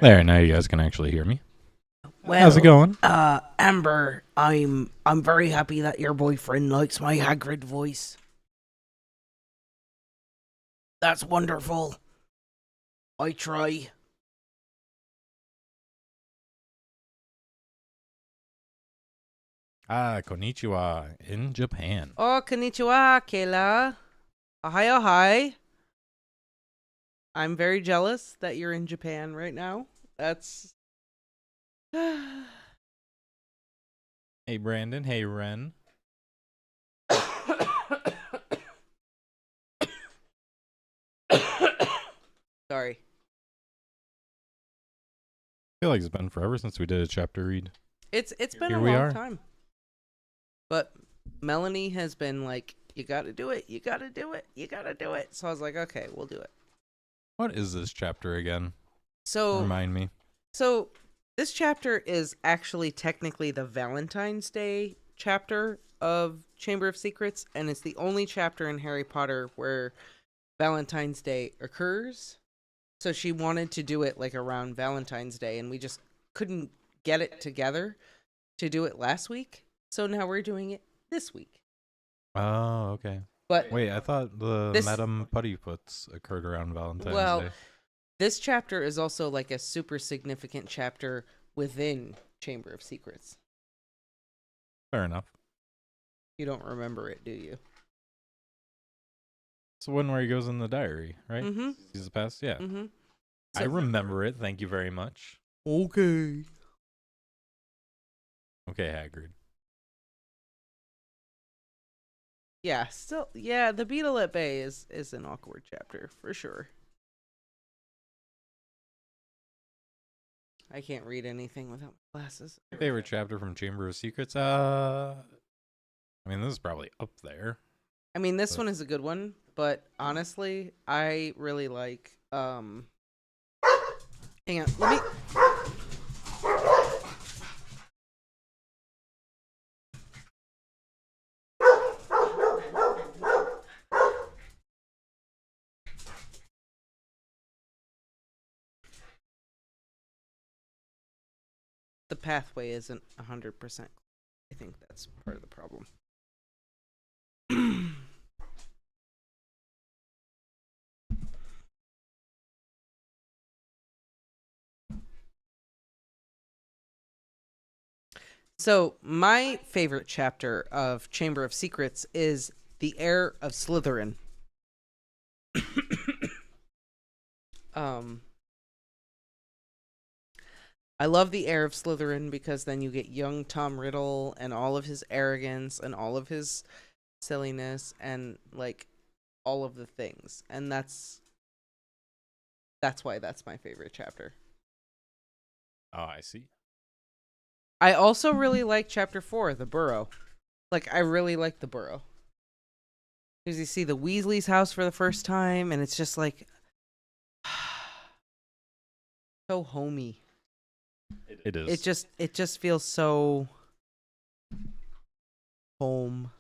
There, now you guys can actually hear me. Well, How's it going? Amber, I'm very happy that your boyfriend likes my Hagrid voice. That's wonderful. I try. Konnichiwa in Japan. Oh, konnichiwa, Kayla. Ohio, hi. I'm very jealous that you're in Japan right now. That's... Hey, Brandon. Hey, Ren. Sorry. I feel like it's been forever since we did a chapter read. It's been Here a we long are. time. But Melanie has been like, you gotta do it, you gotta do it, you gotta do it. So I was like, okay, we'll do it. What is this chapter again? So Remind me. So this chapter is actually technically the Valentine's Day chapter of Chamber of Secrets, and it's the only chapter in Harry Potter where Valentine's Day occurs. So she wanted to do it like around Valentine's Day, and we just couldn't get it together to do it last week. So now we're doing it this week. Oh, okay. But Wait, I thought the this- Madame Puttyfoots occurred around Valentine's Well, Day. this chapter is also like a super significant chapter within Chamber of Secrets. Fair enough. You don't remember it, do you? It's the one where he goes in the diary, right? Mm-hmm. Sees the past? Yeah. Mm-hmm. I remember it. Thank you very much. Okay. Okay, Hagrid. Yeah, still, yeah, the Beetle at Bay is an awkward chapter, for sure. I can't read anything without my glasses. Favorite chapter from Chamber of Secrets? I mean, this is probably up there. I mean, this one is a good one, but honestly, I really like, hang on, let me... The pathway isn't 100%. I think that's part of the problem. So, my favorite chapter of Chamber of Secrets is The Heir of Slytherin. I love the Heir of Slytherin because then you get young Tom Riddle and all of his arrogance and all of his silliness and like all of the things. And that's why that's my favorite chapter. Oh, I see. I also really like chapter 4, the Burrow. Like, I really like the Burrow. Because you see the Weasley's house for the first time, and it's just like so homey. It is. It just feels so home.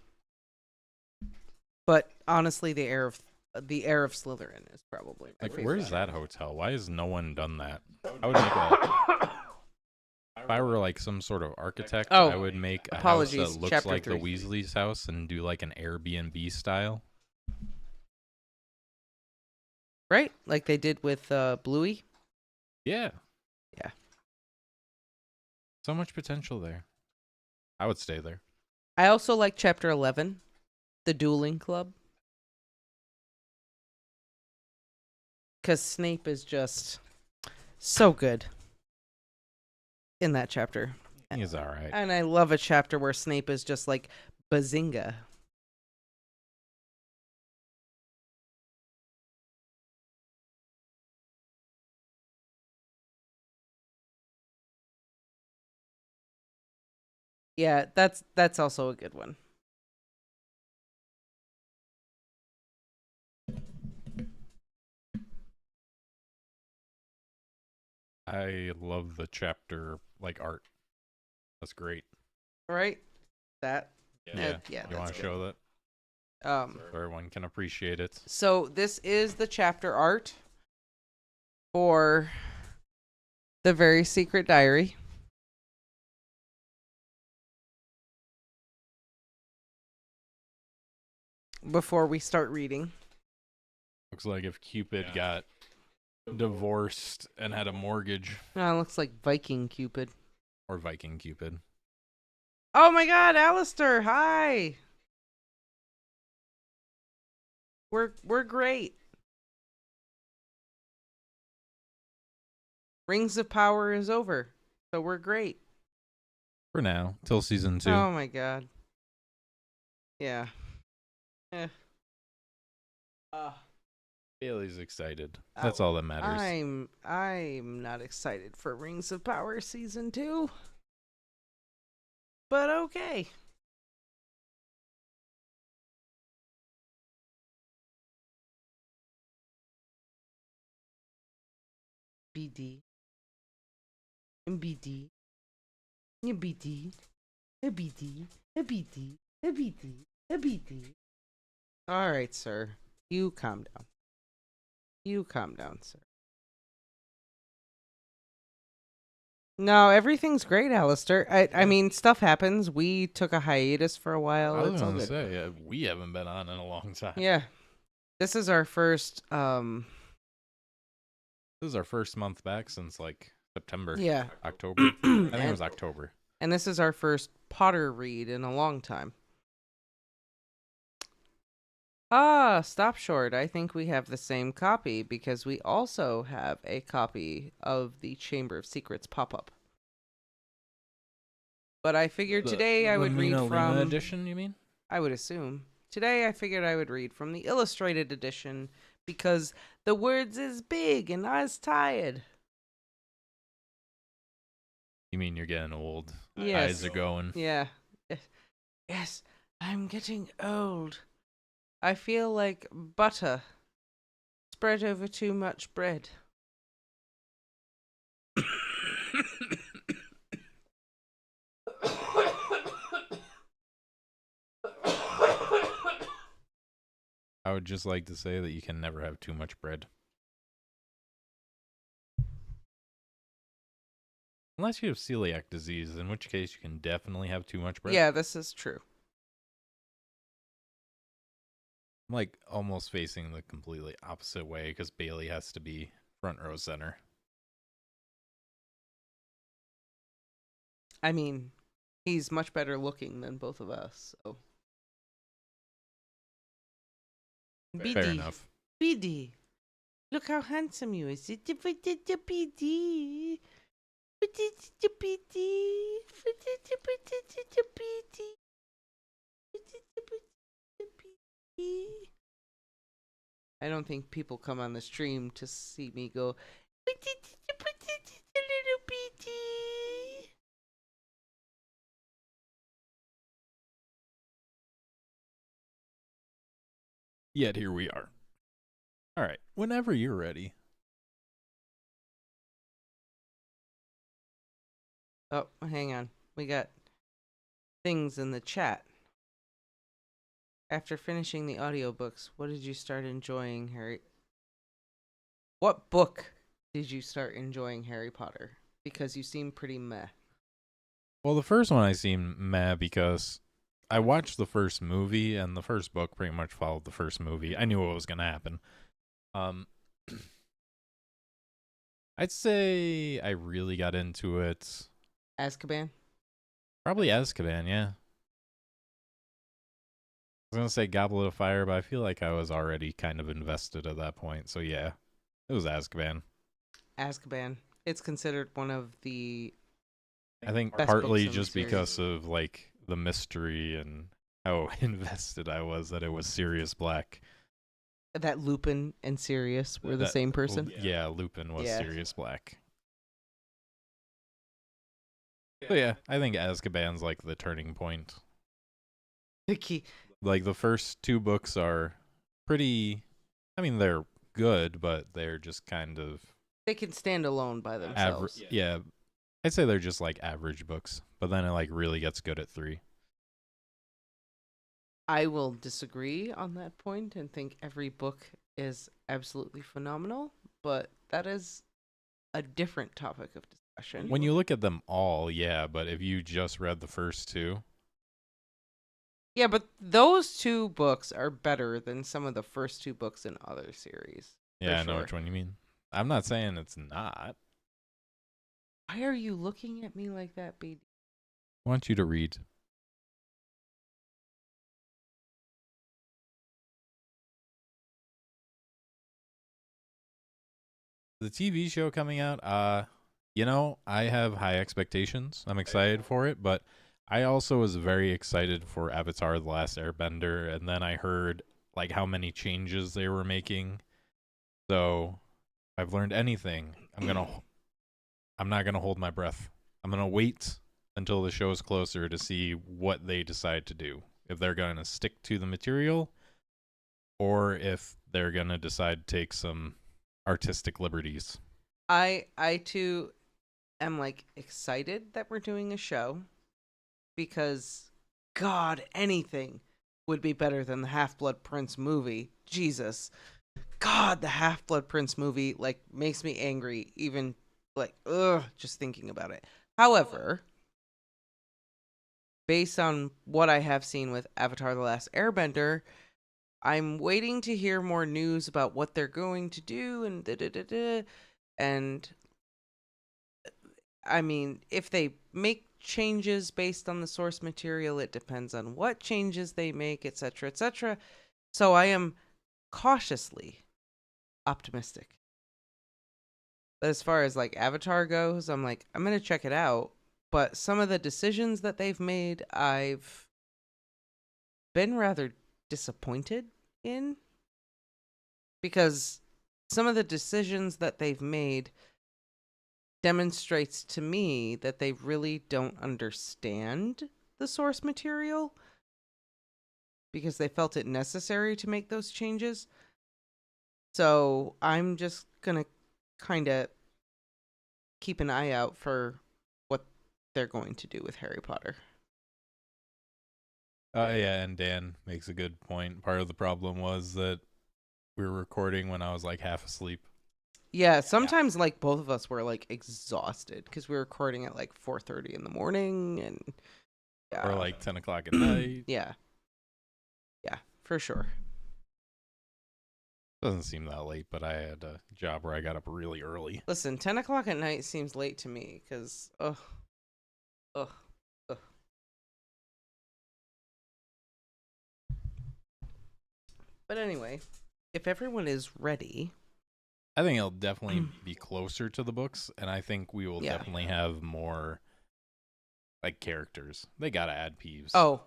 But honestly, the Heir of Slytherin is probably my Like, favorite. where's that hotel? Why has no one done that? I would make a... If I were like some sort of architect, I would make a house apologies, that looks chapter like 3. the Weasley's house and do like an Airbnb style. Right? Like they did with Bluey. Yeah. Yeah. So much potential there. I would stay there. I also like chapter 11, the Dueling Club. Because Snape is just so good in that chapter. He's all right. And I love a chapter where Snape is just like, bazinga. Yeah, that's also a good one. I love the chapter like art. That's great. Right? That. Yeah. Yeah, You want that's to good. show that so everyone can appreciate it? So this is the chapter art for The Very Secret Diary. Before we start reading. Looks like if Cupid got divorced and had a mortgage. Oh, it looks like Viking Cupid. Or Viking Cupid. Oh my god, Alistair, hi! We're great. Rings of Power is over, so we're great. For now, till season 2. Oh my god. Yeah. Bailey's excited. That's all that matters. I'm not excited for Rings of Power season 2. But okay. BD. BD. BD. BD. BD. BD. BD. All right, sir. You calm down. You calm down, sir. No, everything's great, Alistair. I mean, stuff happens. We took a hiatus for a while. I was going to say, we haven't been on in a long time. Yeah. This is our first, This is our first month back since, like, September. Yeah. October. I think it was October. And this is our first Potter read in a long time. Stop short. I think we have the same copy because we also have a copy of the Chamber of Secrets pop-up. But I figured today I would read from... edition, you mean? I would assume. Today I figured I would read from the illustrated edition because the words is big and I was tired. You mean you're getting old? Yes. Eyes are going. Yeah. Yes, I'm getting old. I feel like butter spread over too much bread. I would just like to say that you can never have too much bread. Unless you have celiac disease, in which case you can definitely have too much bread. Yeah, this is true. I'm like almost facing the completely opposite way because Bailey has to be front row center. I mean, he's much better looking than both of us, so. BD. Fair enough. BD. Look how handsome you is. BD. I don't think people come on the stream to see me go, little BD. Yet here we are. All right, whenever you're ready. Oh, hang on. We got things in the chat. After finishing the audiobooks, what did you start enjoying, Harry? What book did you start enjoying Harry Potter? Because you seem pretty meh. Well, the first one I seemed meh because I watched the first movie, and the first book pretty much followed the first movie. I knew what was going to happen. I'd say I really got into it. Azkaban? Probably Azkaban, yeah. I was going to say Goblet of Fire, but I feel like I was already kind of invested at that point. So, yeah, it was Azkaban. Azkaban. It's considered one of the I think best partly books in the just series. because of, like, the mystery and how invested I was that it was Sirius Black. That Lupin and Sirius were the same person. Yeah, Lupin was Yeah. Sirius Black. So yeah, I think Azkaban's like the turning point. The key. Like the first two books are pretty, I mean they're good, but they're just kind of They can stand alone by themselves. average. Yeah, I'd say they're just like average books, but then it like really gets good at 3. I will disagree on that point and think every book is absolutely phenomenal, but that is a different topic of discussion. When you look at them all, yeah, but if you just read the first two, Yeah, but those two books are better than some of the first two books in other series. yeah, I know which one you mean. I'm not saying it's not. Why are you looking at me like that, BD? I want you to read. The TV show coming out, I have high expectations. I'm excited for it, but I also was very excited for Avatar: The Last Airbender, and then I heard like how many changes they were making. So, if I've learned anything, I'm not gonna hold my breath. I'm gonna wait until the show's closer to see what they decide to do. If they're gonna stick to the material, or if they're gonna decide to take some artistic liberties. I too am like excited that we're doing a show because God, anything would be better than the Half-Blood Prince movie. Jesus. God, the Half-Blood Prince movie like makes me angry even like just thinking about it. However, based on what I have seen with Avatar: The Last Airbender, I'm waiting to hear more news about what they're going to do and and I mean, if they make changes based on the source material, it depends on what changes they make, etc., etc. So I am cautiously optimistic. But as far as like Avatar goes, I'm like, I'm gonna check it out. But some of the decisions that they've made, I've been rather disappointed in, because some of the decisions that they've made demonstrates to me that they really don't understand the source material because they felt it necessary to make those changes. So I'm just gonna kind of keep an eye out for what they're going to do with Harry Potter. Yeah, and Dan makes a good point. Part of the problem was that we were recording when I was like half asleep. Yeah, sometimes like both of us were like exhausted because we were recording at like 4:30 in the morning and Or like 10 o'clock at night. Yeah, for sure. Doesn't seem that late, but I had a job where I got up really early. Listen, 10 o'clock at night seems late to me because ugh. But anyway, if everyone is ready, I think it'll definitely be closer to the books, and I think we will definitely have more like characters. They gotta add Peeves. Oh,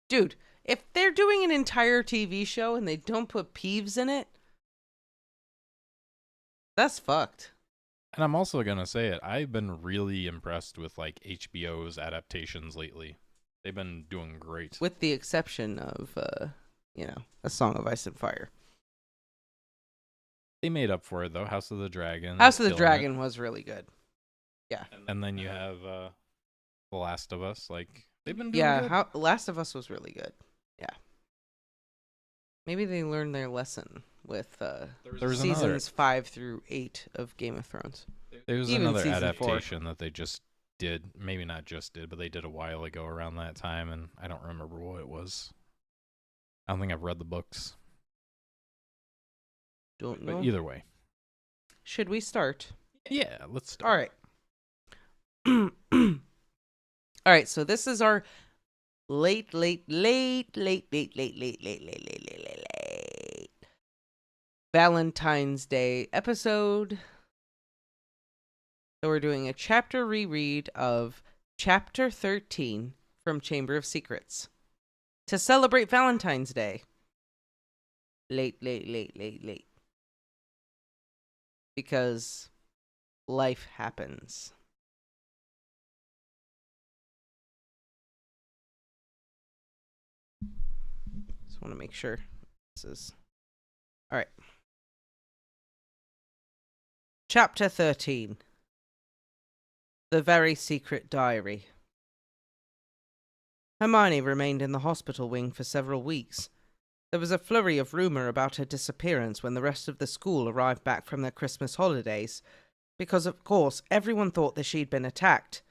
dude, if they're doing an entire TV show and they don't put Peeves in it, that's fucked. And I'm also gonna say it, I've been really impressed with like HBO's adaptations lately. They've been doing great. With the exception of A Song of Ice and Fire. They made up for it though. House of the Dragon. House of the Dragon was really good. Yeah. And then you have The Last of Us. Like they've been doing good. Last of Us was really good. Yeah. Maybe they learned their lesson with seasons 5 through 8 of Game of Thrones. There was another adaptation that they just did. Maybe not just did, but they did a while ago around that time, and I don't remember what it was. I don't think I've read the books. Don't know. But either way. Should we start? Yeah, let's start. All right. All right, so this is our late Valentine's Day episode. So we're doing a chapter reread of Chapter 13 from Chamber of Secrets to celebrate Valentine's Day. Late. Because life happens. Just want to make sure this is... All right. Chapter 13. The Very Secret Diary. Hermione remained in the hospital wing for several weeks. There was a flurry of rumor about her disappearance when the rest of the school arrived back from their Christmas holidays, because of course everyone thought that she'd been attacked.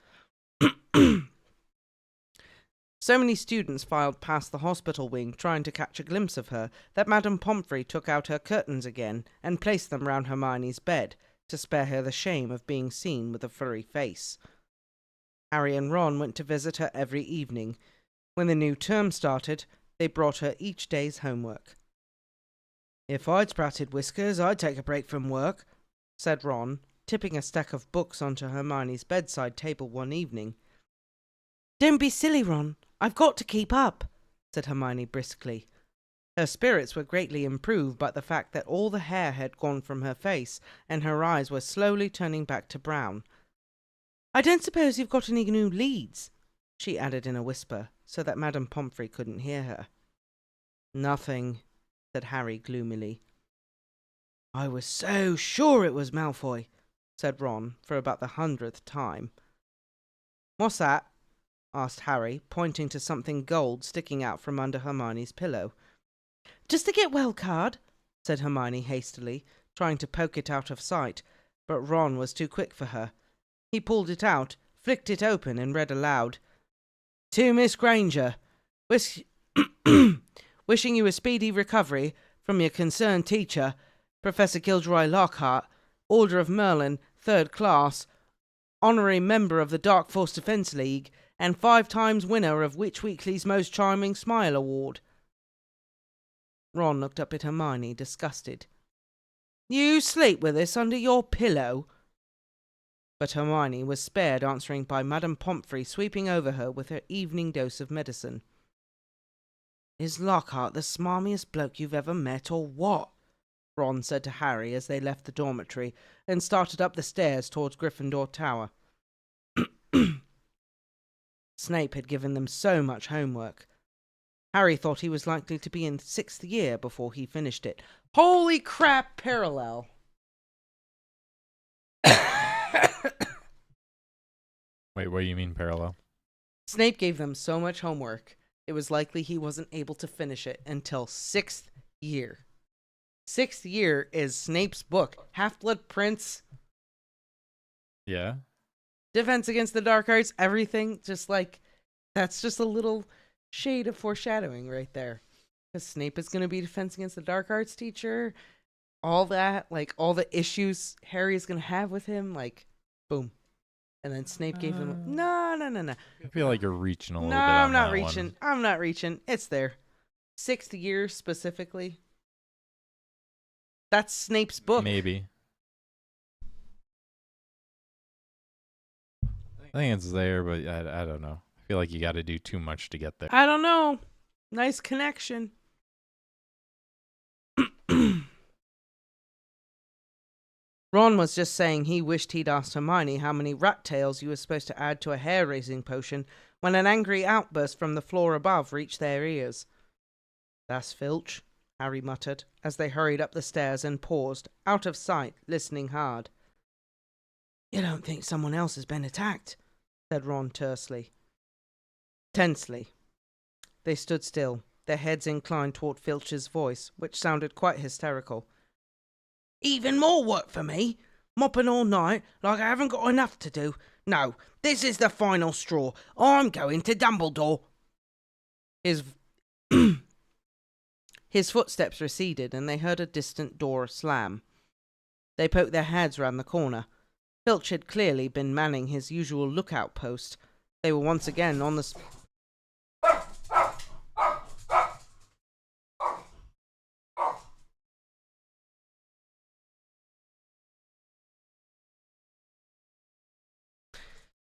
So many students filed past the hospital wing trying to catch a glimpse of her that Madame Pomfrey took out her curtains again and placed them round Hermione's bed to spare her the shame of being seen with a furry face. Harry and Ron went to visit her every evening. When the new term started, they brought her each day's homework. "If I'd sprouted whiskers, I'd take a break from work," said Ron, tipping a stack of books onto Hermione's bedside table one evening. "Don't be silly, Ron. I've got to keep up," said Hermione briskly. Her spirits were greatly improved by the fact that all the hair had gone from her face and her eyes were slowly turning back to brown. "I don't suppose you've got any new leads," she added in a whisper, so that Madame Pomfrey couldn't hear her. "Nothing," said Harry gloomily. "I was so sure it was Malfoy," said Ron for about the 100th time. "What's that?" asked Harry, pointing to something gold sticking out from under Hermione's pillow. "Just a get well card," said Hermione hastily, trying to poke it out of sight, but Ron was too quick for her. He pulled it out, flicked it open, and read aloud. "To Miss Granger, wishing you a speedy recovery from your concerned teacher, Professor Gilderoy Lockhart, Order of Merlin, 3rd class, honorary member of the Dark Force Defence League, and 5 times winner of Witch Weekly's Most Charming Smile Award." Ron looked up at Hermione, disgusted. "You sleep with this under your pillow?" But Hermione was spared answering by Madame Pomfrey sweeping over her with her evening dose of medicine. "Is Lockhart the smarmiest bloke you've ever met, or what?" Ron said to Harry as they left the dormitory and started up the stairs towards Gryffindor Tower. Snape had given them so much homework. Harry thought he was likely to be in 6th year before he finished it. Holy crap, parallel! Wait, what do you mean parallel? Snape gave them so much homework, it was likely he wasn't able to finish it until 6th year. 6th year is Snape's book, Half-Blood Prince. Yeah. Defense Against the Dark Arts, everything, just like, that's just a little shade of foreshadowing right there. Because Snape is going to be Defense Against the Dark Arts teacher, all that, like, all the issues Harry is going to have with him, like, boom. And then Snape gave him, no. I feel like you're reaching a little bit No, on I'm not that reaching. one. I'm not reaching. It's there. 6th year specifically. That's Snape's book. Maybe. I think it's there, but I don't know. I feel like you got to do too much to get there. I don't know. Nice connection. Ron was just saying he wished he'd asked Hermione how many rat tails you were supposed to add to a hair-raising potion when an angry outburst from the floor above reached their ears. "That's Filch," Harry muttered, as they hurried up the stairs and paused, out of sight, listening hard. "You don't think someone else has been attacked?" said Ron tersely. Tensely. They stood still, their heads inclined toward Filch's voice, which sounded quite hysterical. "Even more work for me? Mopping all night, like I haven't got enough to do? No, this is the final straw. I'm going to Dumbledore." His footsteps receded, and they heard a distant door slam. They poked their heads round the corner. Filch had clearly been manning his usual lookout post. They were once again on the...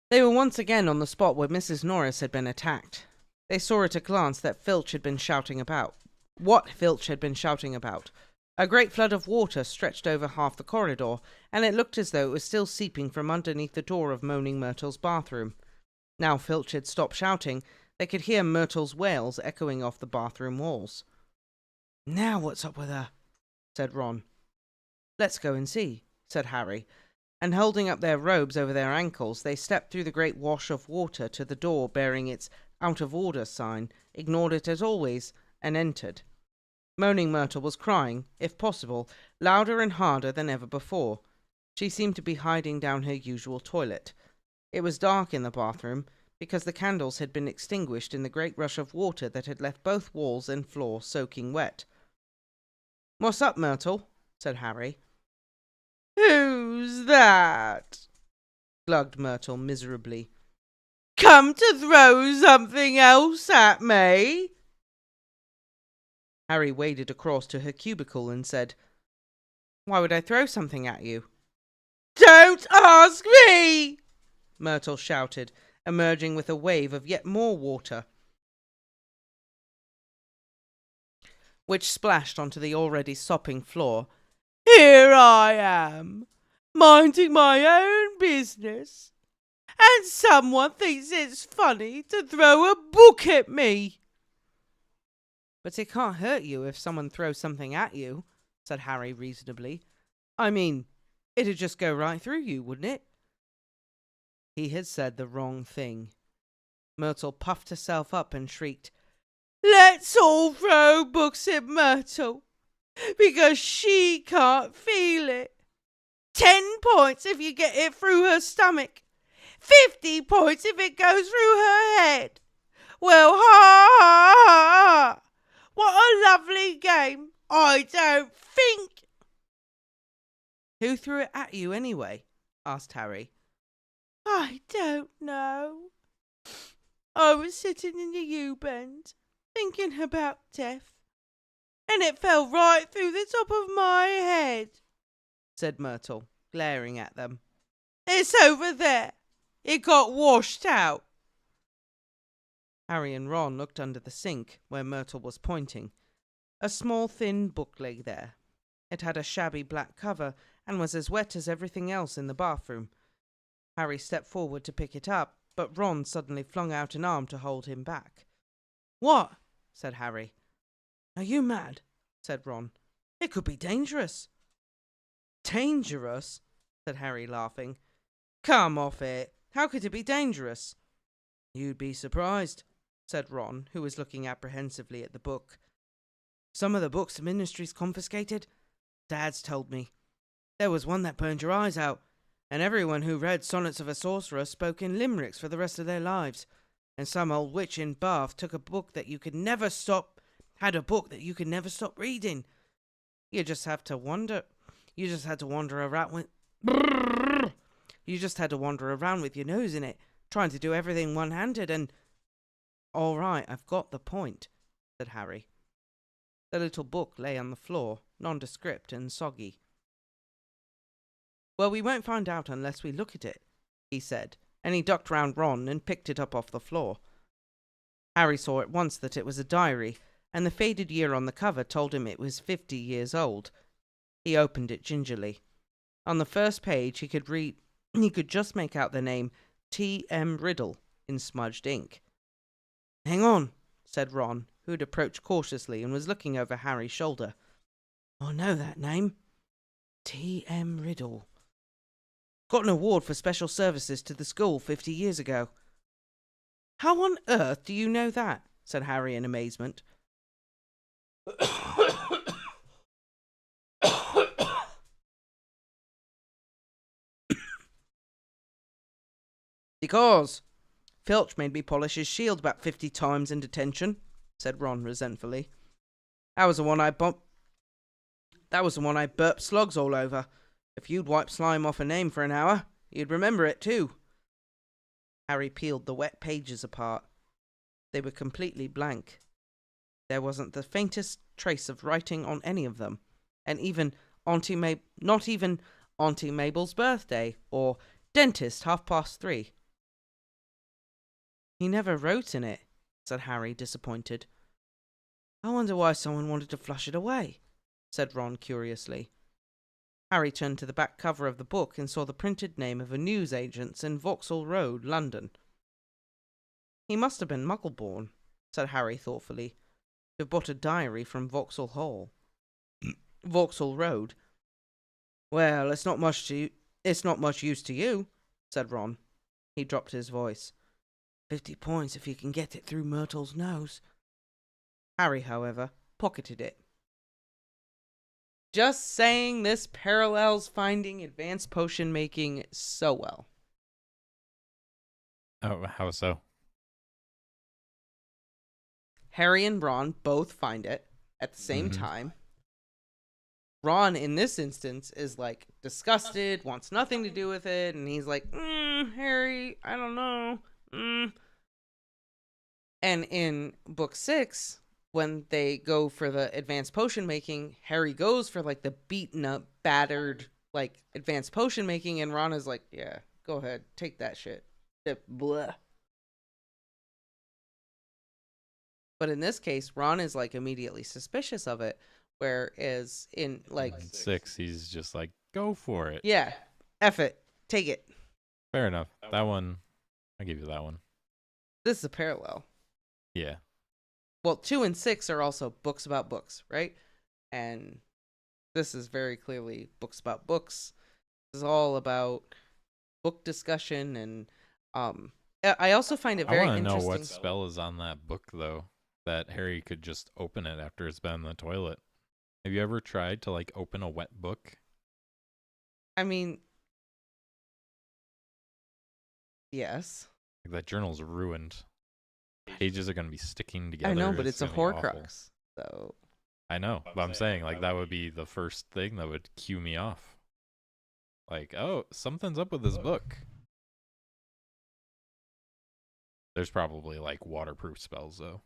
They were once again on the spot where Mrs. Norris had been attacked. They saw at a glance that Filch had been shouting about. What Filch had been shouting about. A great flood of water stretched over half the corridor, and it looked as though it was still seeping from underneath the door of Moaning Myrtle's bathroom. Now Filch had stopped shouting, they could hear Myrtle's wails echoing off the bathroom walls. "Now what's up with her?" said Ron. "Let's go and see," said Harry, and holding up their robes over their ankles, they stepped through the great wash of water to the door bearing its "out of order" sign, ignored it as always, and entered. Moaning Myrtle was crying, if possible, louder and harder than ever before. She seemed to be hiding down her usual toilet. It was dark in the bathroom, because the candles had been extinguished in the great rush of water that had left both walls and floor soaking wet. "What's up, Myrtle?" said Harry. "Who's that?" glugged Myrtle miserably. "Come to throw something else at me?" Harry waded across to her cubicle and said, "Why would I throw something at you?" "Don't ask me!" Myrtle shouted, emerging with a wave of yet more water, which splashed onto the already sopping floor. "Here I am, minding my own business, and someone thinks it's funny to throw a book at me." "But it can't hurt you if someone throws something at you," said Harry reasonably. "I mean, it'd just go right through you, wouldn't it?" He had said the wrong thing. Myrtle puffed herself up and shrieked, "Let's all throw books at Myrtle, because she can't feel it. 10 points if you get it through her stomach. 50 points if it goes through her head. Well, ha ha ha! What a lovely game, I don't think." "Who threw it at you anyway?" asked Harry. "I don't know. I was sitting in the U-bend, thinking about death, and it fell right through the top of my head," said Myrtle, glaring at them. "It's over there. It got washed out." Harry and Ron looked under the sink, where Myrtle was pointing. A small, thin book lay there. It had a shabby black cover and was as wet as everything else in the bathroom. Harry stepped forward to pick it up, but Ron suddenly flung out an arm to hold him back. "What?" said Harry. "Are you mad?" said Ron. "It could be dangerous." "Dangerous?" said Harry, laughing. "Come off it. How could it be dangerous?" "You'd be surprised," said Ron, who was looking apprehensively at the book. "Some of the books the ministry's confiscated, Dad's told me. There was one that burned your eyes out, and everyone who read Sonnets of a Sorcerer spoke in limericks for the rest of their lives. And some old witch in Bath had a book that you could never stop reading. You just had to wander around with your nose in it, trying to do everything one-handed and—" "All right, I've got the point," said Harry. The little book lay on the floor, nondescript and soggy. "Well, we won't find out unless we look at it," he said, and he ducked round Ron and picked it up off the floor. Harry saw at once that it was a diary, and the faded year on the cover told him it was 50 years old. He opened it gingerly. On the first page he could just make out the name T.M. Riddle in smudged ink. "Hang on," said Ron, who had approached cautiously and was looking over Harry's shoulder. "I know that name. T.M. Riddle. Got an award for special services to the school 50 years ago." "How on earth do you know that?" said Harry in amazement. "Because Filch made me polish his shield about 50 times in detention," said Ron resentfully. That was the one I burped slugs all over. If you'd wipe slime off a name for an hour, you'd remember it too." Harry peeled the wet pages apart. They were completely blank. There wasn't the faintest trace of writing on any of them, and not even Auntie Mabel's birthday or dentist 3:30. "He never wrote in it," said Harry, disappointed. "I wonder why someone wanted to flush it away," said Ron curiously. Harry turned to the back cover of the book and saw the printed name of a newsagent's in Vauxhall Road, London. "He must have been Muggle-born," said Harry thoughtfully, "to have bought a diary from Vauxhall Road." "Well, it's not much use to you," said Ron. He dropped his voice. 50 points if you can get it through Myrtle's nose." Harry, however, pocketed it. Just saying, this parallels finding advanced potion making so well. Oh, how so? Harry and Ron both find it at the same time. Ron, in this instance, is like disgusted, wants nothing to do with it, and he's like, Harry, I don't know. And in book 6, when they go for the advanced potion making, Harry goes for like the beaten up, battered, like advanced potion making, and Ron is like, yeah, go ahead, take that shit. Blah. But in this case, Ron is like immediately suspicious of it, whereas in like 6, he's just like, go for it. Yeah, F it, take it. Fair enough. That one, I'll give you that one. This is a parallel. Yeah. Well, 2 and 6 are also books about books, right? And this is very clearly books about books. This is all about book discussion, and I also find it very I want to know interesting. what spell is on that book, though, that Harry could just open it after it's been in the toilet. Have you ever tried to, like, open a wet book? I mean, yes. Like, that journal's ruined. Pages are going to be sticking together. I know, but it's a gonna be awful. Horcrux, so... I know, but I'm saying, like, that would be the first thing that would cue me off. Like, oh, something's up with this book. There's probably, like, waterproof spells, though.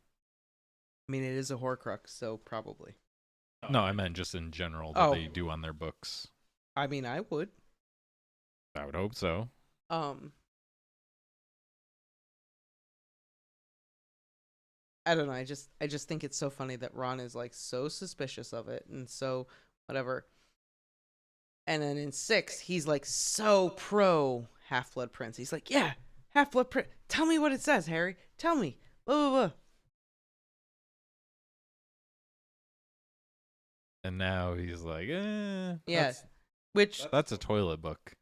I mean, it is a Horcrux, so probably. No, I meant just in general that they do on their books. I mean, I would. I would hope so. I don't know. I just think it's so funny that Ron is like so suspicious of it and so whatever. And then in 6, he's like so pro Half-Blood Prince. He's like, yeah, Half-Blood Prince. Tell me what it says, Harry. Tell me. Blah, blah, blah. And now he's like, Yeah. Which that's a toilet book.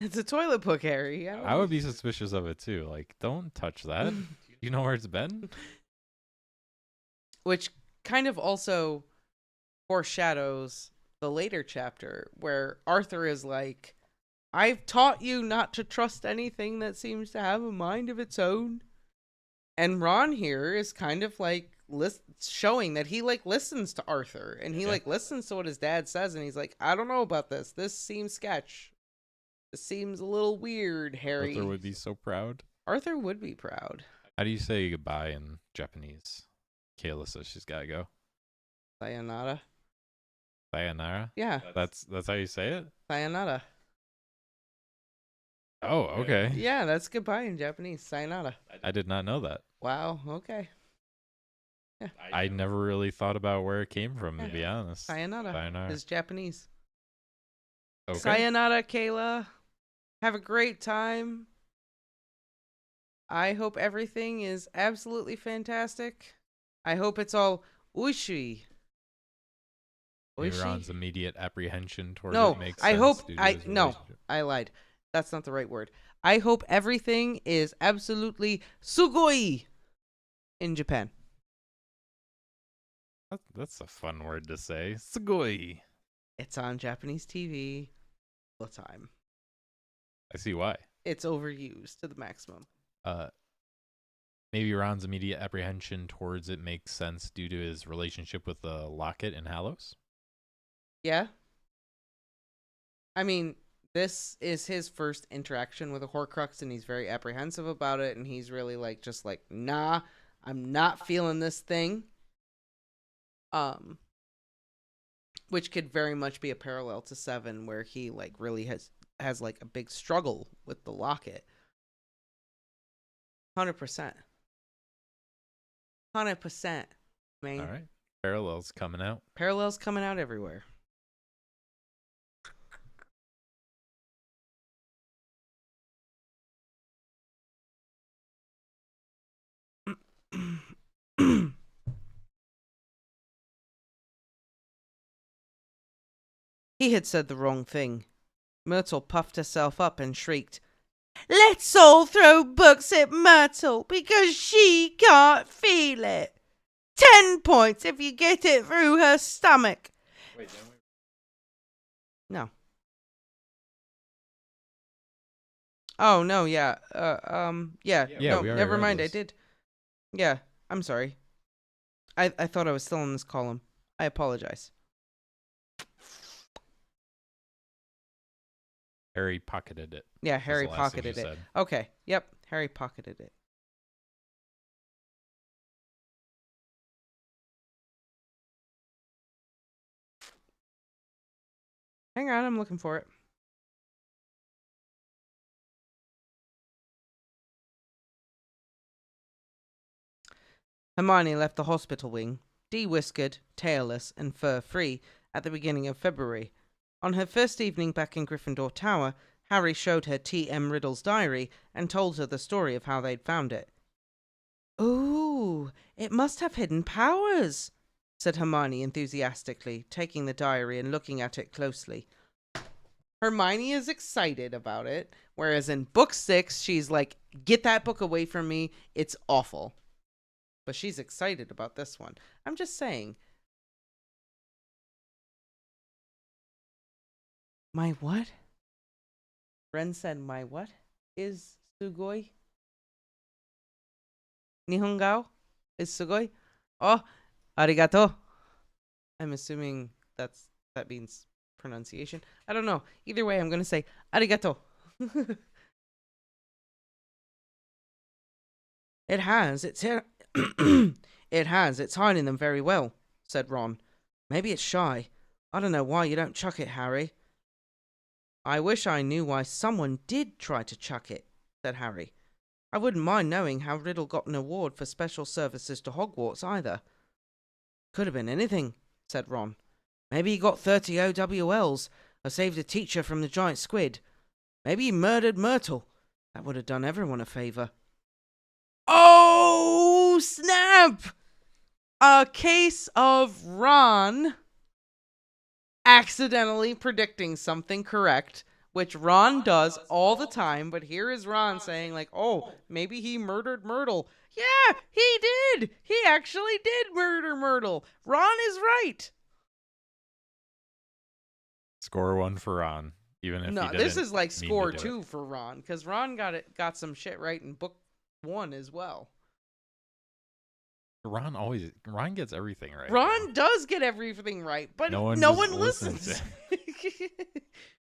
It's a toilet book, Harry. I would be suspicious of it too. Like, don't touch that. You know where it's been? Which kind of also foreshadows the later chapter where Arthur is like, I've taught you not to trust anything that seems to have a mind of its own. And Ron here is kind of like showing that he like listens to Arthur and he like listens to what his dad says, and he's like, I don't know about this. This seems sketch. This seems a little weird, Harry. Arthur would be so proud. Arthur would be proud. How do you say goodbye in Japanese? Kayla says she's gotta go. Sayonara. Sayonara? Yeah. That's how you say it? Sayonara. Oh, okay. Yeah, that's goodbye in Japanese. Sayonara. I did not know that. Wow, okay. Yeah. I never really thought about where it came from, to be honest. Sayonara is Japanese. Okay. Sayonara, Kayla. Have a great time. I hope everything is absolutely fantastic. I hope it's all oishi. Maybe Ron's immediate apprehension towards it makes I sense hope due to his relationship. I lied. That's not the right word. I hope everything is absolutely sugoi in Japan. That's a fun word to say. Sugoi. It's on Japanese TV all the time. I see why. It's overused to the maximum. Maybe Ron's immediate apprehension towards it makes sense due to his relationship with the locket in Hallows. Yeah. I mean, this is his first interaction with a Horcrux, and he's very apprehensive about it, and he's really like, just like, nah, I'm not feeling this thing. Which could very much be a parallel to 7, where he like really has like a big struggle with the locket. 100%. 100%, man. All right. Parallels coming out. Parallels coming out everywhere. He had said the wrong thing. Myrtle puffed herself up and shrieked, "Let's all throw books at Myrtle because she can't feel it. 10 points if you get it through her stomach. Wait, didn't we? No. Oh, no, yeah. Yeah. Yeah, No, we already never read mind. I this. did. Yeah, I'm sorry. I thought I was still in this column. I apologize. Harry pocketed it. Yeah, was Harry the last thing pocketed you it. said. Okay, yep, Harry pocketed it. Hang on, I'm looking for it. Hermione left the hospital wing, de-whiskered, tailless, and fur-free, at the beginning of February. On her first evening back in Gryffindor Tower, Harry showed her T.M. Riddle's diary and told her the story of how they'd found it. "Ooh, it must have hidden powers," said Hermione enthusiastically, taking the diary and looking at it closely. Hermione is excited about it, whereas in book 6, she's like, "Get that book away from me, it's awful." But she's excited about this one. I'm just saying. My what? Ren said, my what is sugoi? Nihongao is sugoi? Oh, arigato. I'm assuming that means pronunciation. I don't know. Either way, I'm going to say arigato. It has. It has. It's hiding them very well, said Ron. Maybe it's shy. I don't know why you don't chuck it, Harry. I wish I knew why someone did try to chuck it, said Harry. I wouldn't mind knowing how Riddle got an award for special services to Hogwarts either. Could have been anything, said Ron. Maybe he got 30 OWLs, or saved a teacher from the giant squid. Maybe he murdered Myrtle. That would have done everyone a favour. Oh, snap! A case of Ron accidentally predicting something correct, which Ron does all the time, but here is Ron saying, like, oh, maybe he murdered Myrtle. Yeah, he did! He actually did murder Myrtle. Ron is right. Score 1 for Ron, even if No, he didn't this is like mean to score do 2 it. for Ron, because Ron got some shit right in book 1 as well. Ron gets everything right. Ron does get everything right, but No one listens.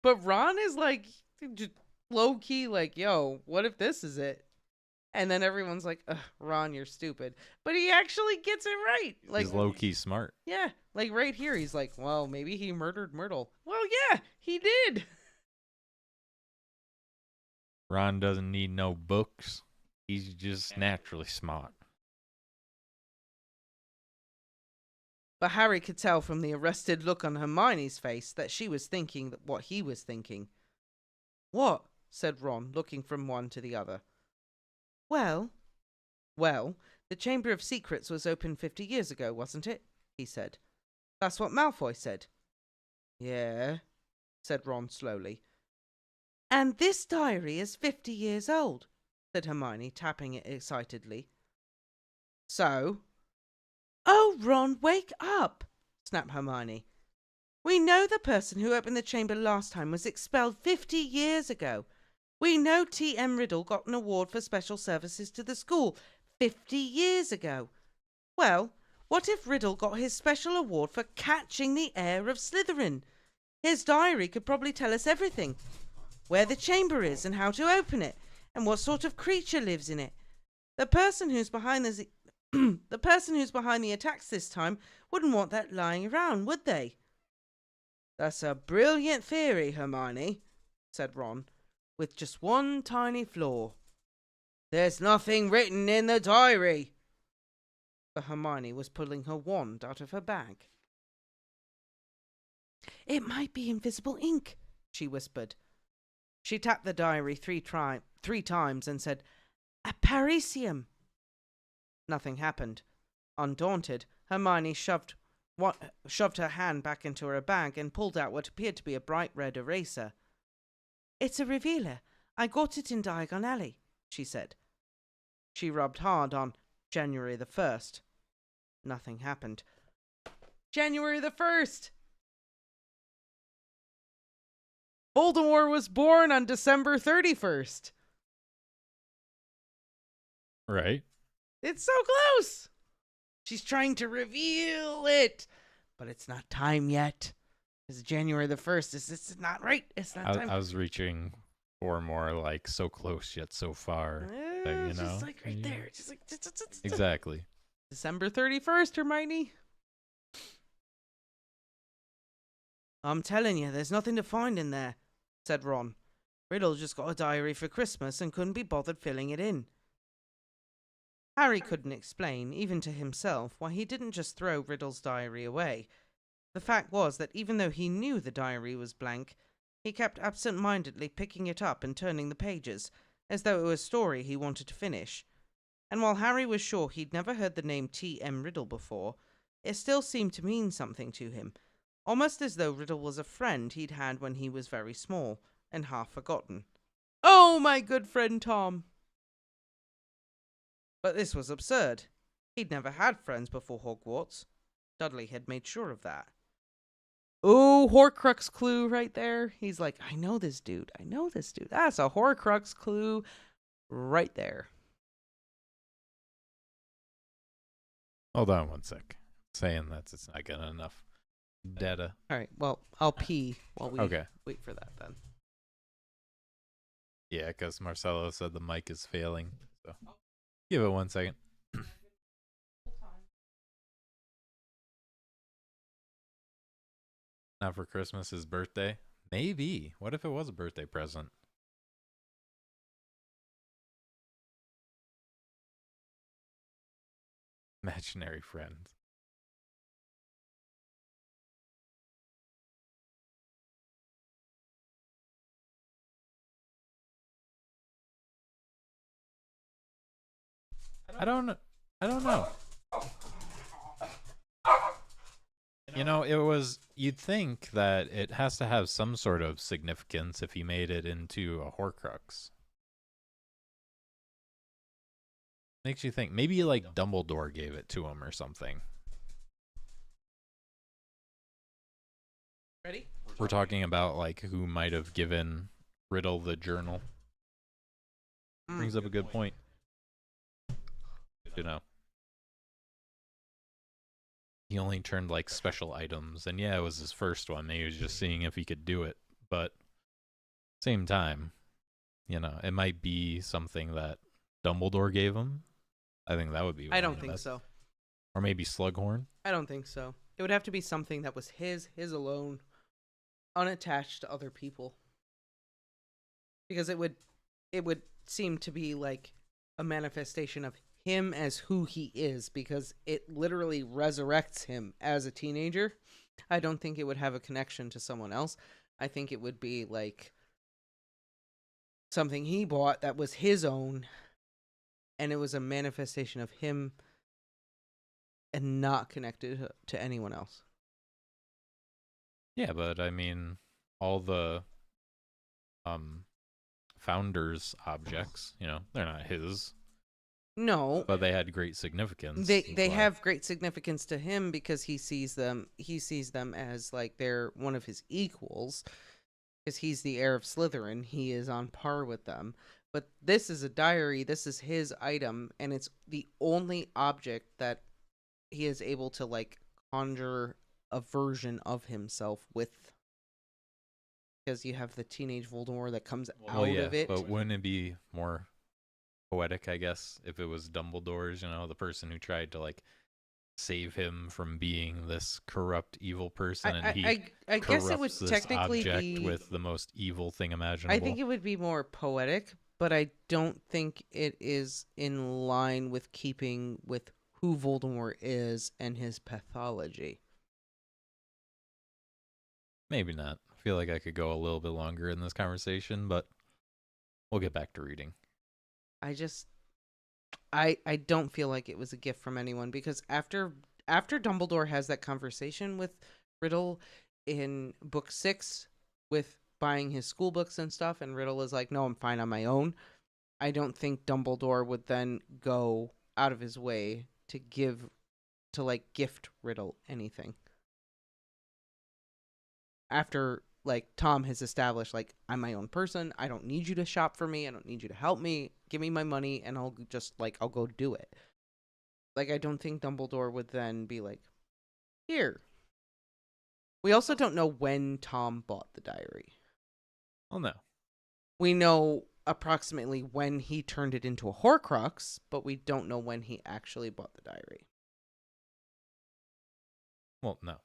But Ron is like just low key, like, yo, what if this is it? And then everyone's like, ugh, Ron, you're stupid. But he actually gets it right. Like, He's low key smart. yeah, like right here, he's like, well, maybe he murdered Myrtle. Well, yeah, he did. Ron doesn't need no books. He's just naturally smart. But Harry could tell from the arrested look on Hermione's face that she was thinking what he was thinking. What? Said Ron, looking from one to the other. Well, the Chamber of Secrets was opened 50 years ago, wasn't it? He said. That's what Malfoy said. Yeah, said Ron slowly. And this diary is 50 years old, said Hermione, tapping it excitedly. So? Oh, Ron, wake up, snapped Hermione. We know the person who opened the chamber last time was expelled 50 years ago. We know T.M. Riddle got an award for special services to the school 50 years ago. Well, what if Riddle got his special award for catching the heir of Slytherin? His diary could probably tell us everything. Where the chamber is and how to open it, and what sort of creature lives in it. The person who's behind the attacks this time wouldn't want that lying around, would they? That's a brilliant theory, Hermione, said Ron, with just one tiny flaw. There's nothing written in the diary. But Hermione was pulling her wand out of her bag. It might be invisible ink, she whispered. She tapped the diary three times and said, Aparicium. Nothing happened. Undaunted, Hermione shoved her hand back into her bag and pulled out what appeared to be a bright red eraser. It's a revealer. I got it in Diagon Alley, she said. She rubbed hard on January the 1st. Nothing happened. January the 1st! Voldemort was born on December 31st. Right. It's so close. She's trying to reveal it, but it's not time yet. It's January the 1st. It's not right. It's not time. I was reaching for more like so close yet so far. You know? Just like right there. Just like exactly. December 31st, Hermione. I'm telling you, there's nothing to find in there, said Ron. Riddle just got a diary for Christmas and couldn't be bothered filling it in. Harry couldn't explain, even to himself, why he didn't just throw Riddle's diary away. The fact was that even though he knew the diary was blank, he kept absent-mindedly picking it up and turning the pages, as though it was a story he wanted to finish. And while Harry was sure he'd never heard the name T.M. Riddle before, it still seemed to mean something to him, almost as though Riddle was a friend he'd had when he was very small, and half forgotten. Oh, my good friend Tom! But this was absurd. He'd never had friends before Hogwarts. Dudley had made sure of that. Oh, Horcrux clue right there. He's like, I know this dude. I know this dude. That's a Horcrux clue right there. Hold on one sec. Saying it's not good enough data. All right, well, I'll pee while we Okay. wait for that then. Yeah, because Marcelo said the mic is failing. So give it 1 second. Not for Christmas, his birthday? Maybe. What if it was a birthday present? Imaginary friend. I don't know. You know, you'd think that it has to have some sort of significance if he made it into a Horcrux. Makes you think. Maybe like Dumbledore gave it to him or something. Ready? We're talking about like who might have given Riddle the journal. Brings up a good point. You know. He only turned like special items, and yeah, it was his first one. He was just seeing if he could do it, but same time, you know, it might be something that Dumbledore gave him. I think that would be. I don't think so. Or maybe Slughorn. I don't think so. It would have to be something that was his alone, unattached to other people. Because it would seem to be like a manifestation of him as who he is, because it literally resurrects him as a teenager. I don't think it would have a connection to someone else. I think it would be like something he bought that was his own, and it was a manifestation of him and not connected to anyone else. Yeah, but I mean, all the founders' objects, you know, they're not his. No, but they had great significance. They have great significance to him because he sees them as like they're one of his equals, because he's the heir of Slytherin. He is on par with them. But this is a diary. This is his item, and it's the only object that he is able to like conjure a version of himself with. Because you have the teenage Voldemort that comes out of it. But wouldn't it be more poetic, I guess, if it was Dumbledore's, you know, the person who tried to like save him from being this corrupt evil person, and I guess it would this technically object be with the most evil thing imaginable. I think it would be more poetic, but I don't think it is in line with keeping with who Voldemort is and his pathology. Maybe not. I feel like I could go a little bit longer in this conversation, but we'll get back to reading. I don't feel like it was a gift from anyone, because after Dumbledore has that conversation with Riddle in book 6 with buying his school books and stuff, and Riddle is like, no, I'm fine on my own. I don't think Dumbledore would then go out of his way to gift Riddle anything. After like Tom has established, like, I'm my own person. I don't need you to shop for me. I don't need you to help me. Give me my money and I'll just, like, I'll go do it. Like, I don't think Dumbledore would then be like, here. We also don't know when Tom bought the diary. Well, no. We know approximately when he turned it into a Horcrux, but we don't know when he actually bought the diary. Well, no.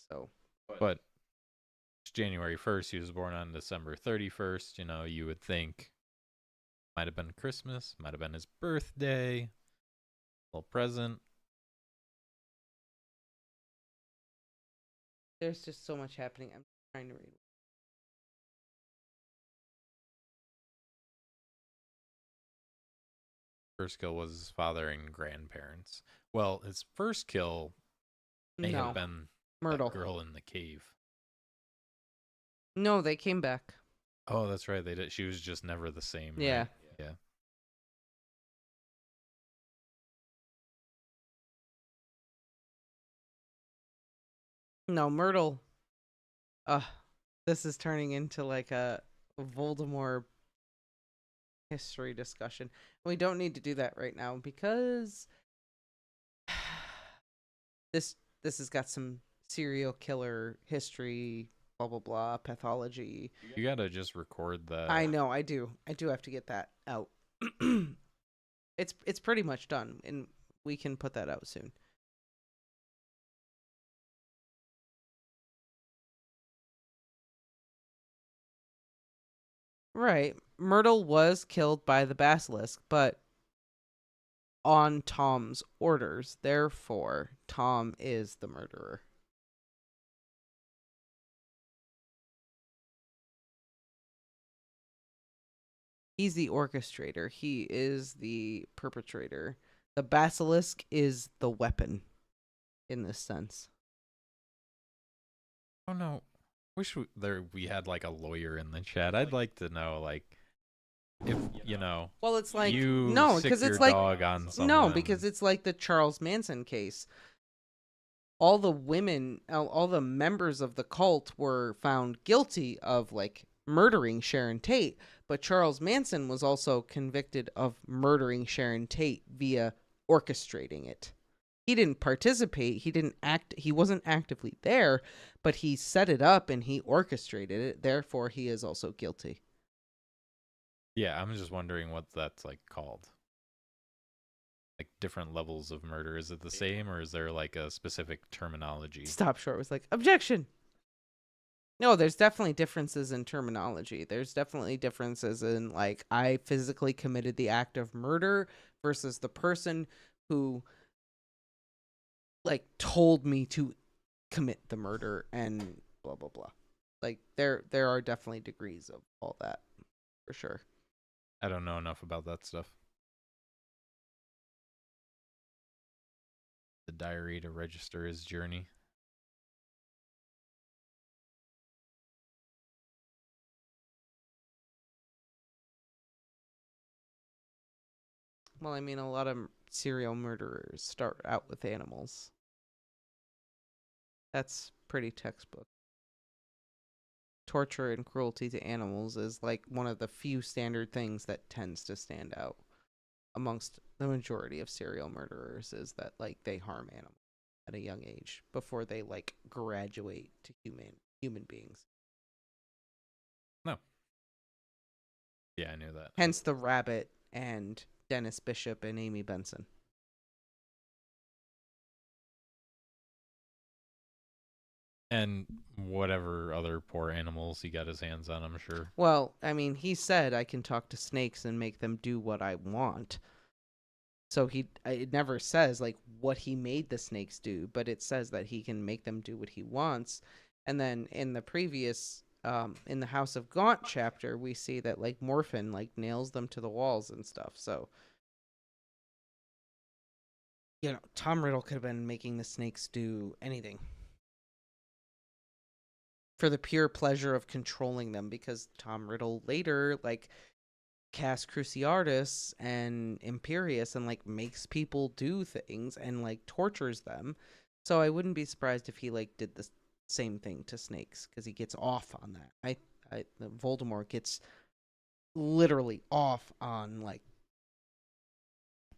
So, But it's January 1st. He was born on December 31st. You know, you would think might have been Christmas, might have been his birthday, little present. there's just so much happening. I'm trying to read. First kill was his father and grandparents. Well, his first kill may have been Myrtle. that girl in the cave. No, they came back. Oh, that's right. They did. She was just never the same. Yeah. Right? Yeah. No, Myrtle. This is turning into like a Voldemort history discussion. We don't need to do that right now because this has got some serial killer history, blah blah blah, pathology. You gotta just record that. I know, I do have to get that out. It's pretty much done, and we can put that out soon. Right. Myrtle was killed by the basilisk, but on Tom's orders. Therefore, Tom is the murderer. He's the orchestrator. He is the perpetrator. The basilisk is the weapon in this sense. Oh no. Wish we had like a lawyer in the chat. I'd like to know, like, if you know. Well, it's like you no, sick because your it's like dog on someone. no, because it's like the Charles Manson case. All the women, all the members of the cult were found guilty of like murdering Sharon Tate, but Charles Manson was also convicted of murdering Sharon Tate via orchestrating it. He didn't participate, he wasn't actively there, but he set it up and he orchestrated it, therefore he is also guilty. Yeah, I'm just wondering what that's like called. Like different levels of murder. Is it the same, or is there like a specific terminology? Stop Short was like, objection. No, there's definitely differences in terminology. There's definitely differences in, like, I physically committed the act of murder versus the person who, like, told me to commit the murder and blah, blah, blah. Like, there are definitely degrees of all that, for sure. I don't know enough about that stuff. The diary to register his journey. Well, I mean, a lot of serial murderers start out with animals. That's pretty textbook. Torture and cruelty to animals is like one of the few standard things that tends to stand out amongst the majority of serial murderers, is that like they harm animals at a young age before they like graduate to human beings. No. Yeah, I knew that. Hence the rabbit and Dennis Bishop and Amy Benson. And whatever other poor animals he got his hands on, I'm sure. Well, I mean, he said I can talk to snakes and make them do what I want. So it never says like what he made the snakes do, but it says that he can make them do what he wants. And then in the previous in the House of Gaunt chapter, we see that like Morphin like nails them to the walls and stuff. So you know, Tom Riddle could have been making the snakes do anything for the pure pleasure of controlling them, because Tom Riddle later like casts Cruciatus and Imperius and like makes people do things and like tortures them. So I wouldn't be surprised if he like did the same thing to snakes because he gets off on that. Voldemort gets literally off on like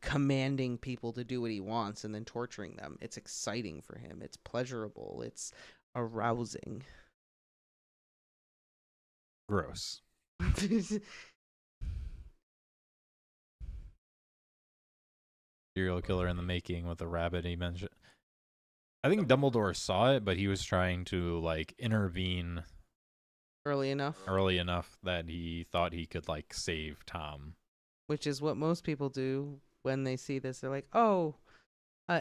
commanding people to do what he wants and then torturing them. It's exciting for him. It's pleasurable. It's arousing. Gross. Serial killer in the making with a rabbit he mentioned. I think Dumbledore saw it, but he was trying to like intervene early enough that he thought he could like save Tom. Which is what most people do when they see this. They're like, "Oh,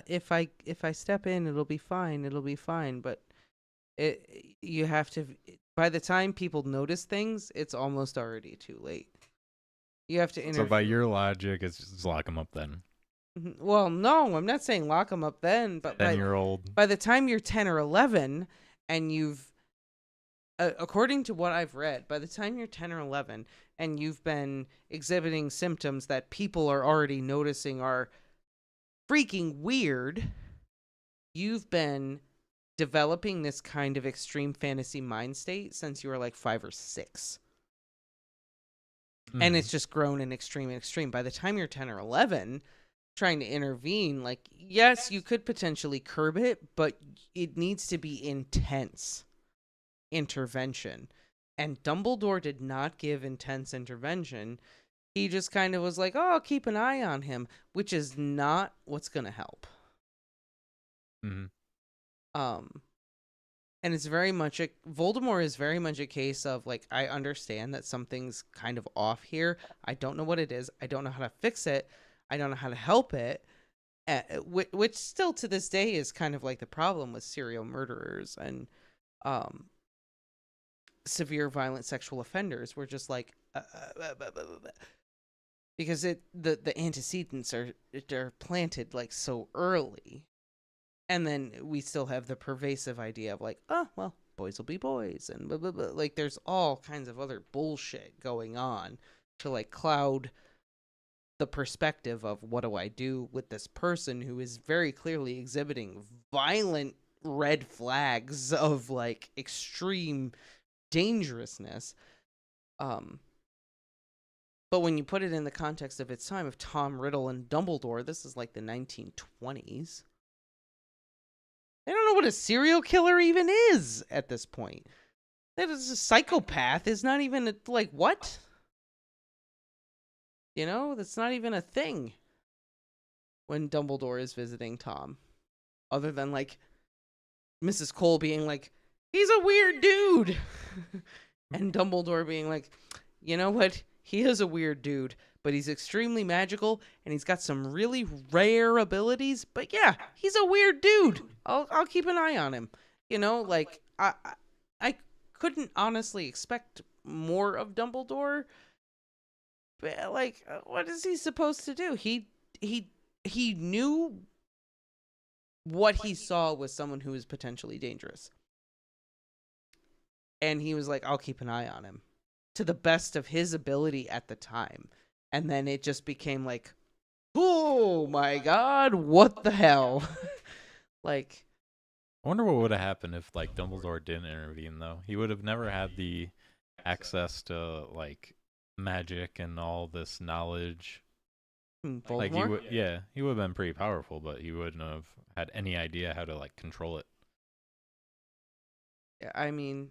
if I step in, it'll be fine. It'll be fine." But you have to. By the time people notice things, it's almost already too late. You have to intervene. So by your logic, it's just lock him up then. Well, no, I'm not saying lock him up then, but 10-year-old. By the time you're 10 or 11, and you've, according to what I've read, by the time you're 10 or 11, and you've been exhibiting symptoms that people are already noticing are freaking weird, you've been developing this kind of extreme fantasy mind state since you were like 5 or 6. And it's just grown in extreme and extreme. By the time you're 10 or 11, trying to intervene, like, yes, you could potentially curb it, but it needs to be intense intervention. And Dumbledore did not give intense intervention. He just kind of was like, oh, I'll keep an eye on him, which is not what's going to help. And it's very much Voldemort is very much a case of like, I understand that something's kind of off here. I don't know what it is. I don't know how to fix it. I don't know how to help it. Which still to this day is kind of like the problem with serial murderers and severe violent sexual offenders. We're just like, because the antecedents are planted like so early. And then we still have the pervasive idea of like, oh, well, boys will be boys. And blah, blah, blah. Like there's all kinds of other bullshit going on to like cloud the perspective of what do I do with this person who is very clearly exhibiting violent red flags of like extreme dangerousness. But when you put it in the context of its time of Tom Riddle and Dumbledore, this is like the 1920s. They don't know what a serial killer even is at this point. That is a psychopath is not even like what? You know, that's not even a thing when Dumbledore is visiting Tom. Other than like Mrs. Cole being like, he's a weird dude. And Dumbledore being like, you know what? He is a weird dude, but he's extremely magical and he's got some really rare abilities. But yeah, he's a weird dude. I'll keep an eye on him. You know, like I couldn't honestly expect more of Dumbledore. But like, what is he supposed to do? He knew what he saw was someone who was potentially dangerous. And he was like, I'll keep an eye on him to the best of his ability at the time. And then it just became like, oh my God, what the hell? Like, I wonder what would have happened if like Dumbledore didn't intervene though. He would have never had the access to like magic and all this knowledge. Voldemort? Like he would have been pretty powerful, but he wouldn't have had any idea how to like control it. I mean,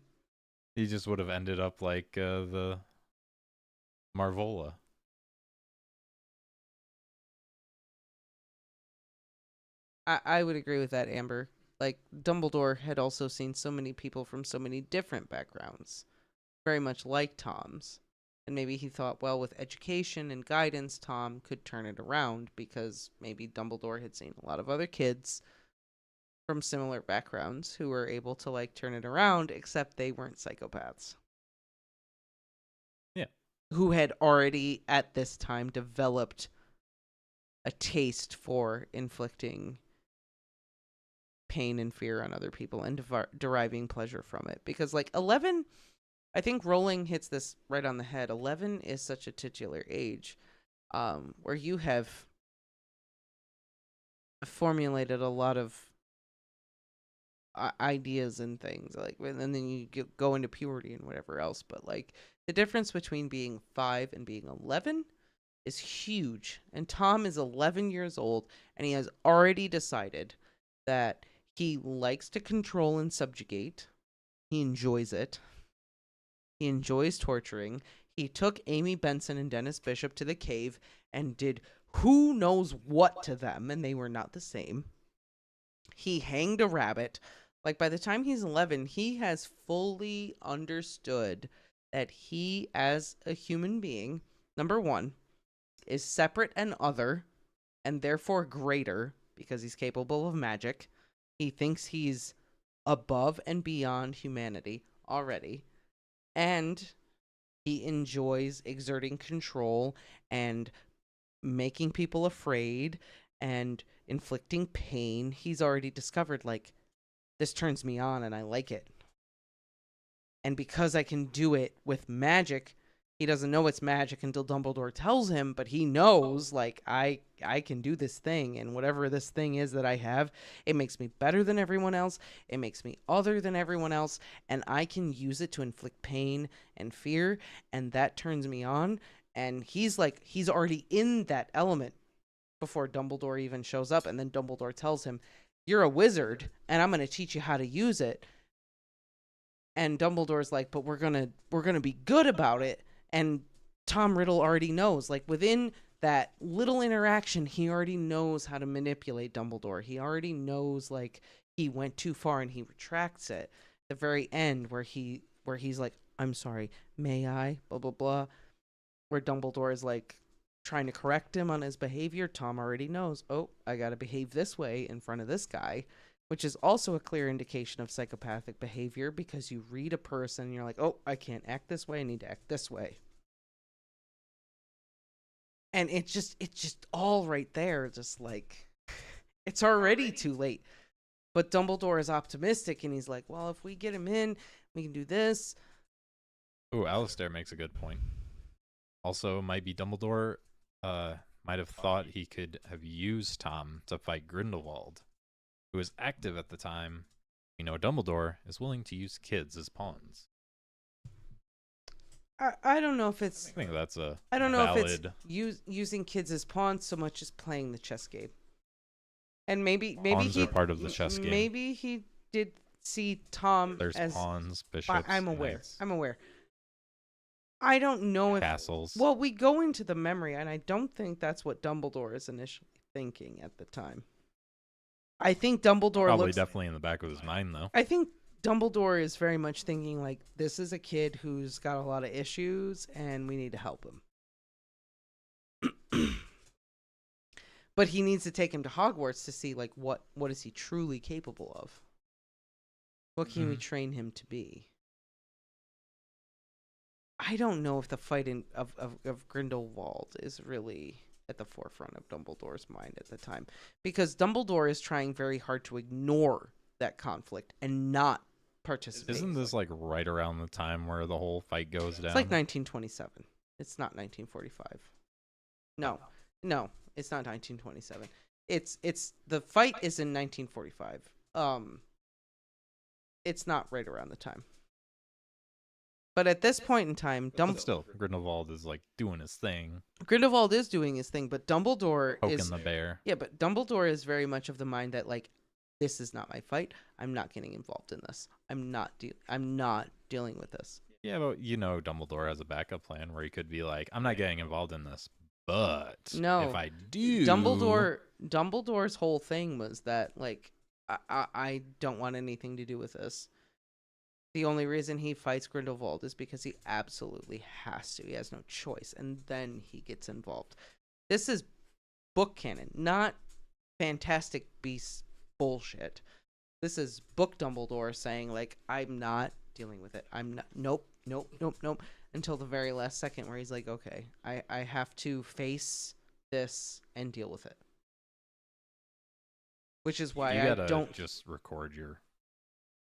he just would have ended up like the Marvola. I would agree with that, Amber. Like, Dumbledore had also seen so many people from so many different backgrounds, very much like Tom's. And maybe he thought, well, with education and guidance, Tom could turn it around because maybe Dumbledore had seen a lot of other kids from similar backgrounds who were able to, like, turn it around, except they weren't psychopaths. Yeah. Who had already, at this time, developed a taste for inflicting pain and fear on other people and deriving pleasure from it. Because, like, 11, I think Rowling hits this right on the head. 11 is such a titular age where you have formulated a lot of ideas and things, like, and then you go into puberty and whatever else. But like the difference between being 5 and being 11 is huge. And Tom is 11 years old, and he has already decided that he likes to control and subjugate. He enjoys it. He enjoys torturing. He took Amy Benson and Dennis Bishop to the cave and did who knows what to them, and they were not the same. He hanged a rabbit. Like, by the time he's 11, he has fully understood that he, as a human being, number one, is separate and other, and therefore greater, because he's capable of magic. He thinks he's above and beyond humanity already. And he enjoys exerting control and making people afraid and inflicting pain. He's already discovered, like, this turns me on and I like it. And because I can do it with magic, he doesn't know it's magic until Dumbledore tells him, but he knows, like, I can do this thing, and whatever this thing is that I have, it makes me better than everyone else, it makes me other than everyone else, and I can use it to inflict pain and fear, and that turns me on. And he's already in that element before Dumbledore even shows up, and then Dumbledore tells him, you're a wizard, and I'm going to teach you how to use it. And Dumbledore's like, but we're gonna be good about it. And Tom Riddle already knows, like, within that little interaction, he already knows how to manipulate Dumbledore. He already knows, like, he went too far and he retracts it. The very end where he's like, I'm sorry, may I? Blah, blah, blah. Where Dumbledore is, like, trying to correct him on his behavior. Tom already knows, oh, I gotta behave this way in front of this guy. Which is also a clear indication of psychopathic behavior, because you read a person and you're like, oh, I can't act this way, I need to act this way. And it's just all right there, just like, it's already too late. But Dumbledore is optimistic, and he's like, well, if we get him in, we can do this. Ooh, Alistair makes a good point. Also, might be Dumbledore might have thought he could have used Tom to fight Grindelwald, who was active at the time. You know, Dumbledore is willing to use kids as pawns. I don't know if it's... I think that's a I don't know valid... if it's using kids as pawns so much as playing the chess game. And maybe pawns he... are part of the chess game. Maybe he did see Tom There's as... pawns, bishops, I'm aware. knights, I'm aware. I don't know if... castles. Well, we go into the memory, and I don't think that's what Dumbledore is initially thinking at the time. I think Dumbledore Probably definitely in the back of his mind, though. I think Dumbledore is very much thinking, like, this is a kid who's got a lot of issues, and we need to help him. But he needs to take him to Hogwarts to see, like, what is he truly capable of? What can we train him to be? I don't know if the fight of Grindelwald is really at the forefront of Dumbledore's mind at the time, because Dumbledore is trying very hard to ignore that conflict and not participate. Isn't this like right around the time where the whole fight goes down? It's like 1927. It's not 1945. No, it's not 1927. It's the fight is in 1945. It's not right around the time. But at this point in time, But still, Grindelwald is like doing his thing. Grindelwald is doing his thing, but Dumbledore Poking is the bear. Yeah, but Dumbledore is very much of the mind that, like, this is not my fight. I'm not getting involved in this. I'm not dealing with this. Yeah, but you know, Dumbledore has a backup plan where he could be like, I'm not getting involved in this, but no, if I do, Dumbledore's whole thing was that, like, I don't want anything to do with this. The only reason he fights Grindelwald is because he absolutely has to. He has no choice. And then he gets involved. This is book canon, not Fantastic Beasts bullshit. This is book Dumbledore saying, like, I'm not dealing with it. I'm not. Nope. Until the very last second where he's like, okay, I have to face this and deal with it. Which is why you gotta I don't just record your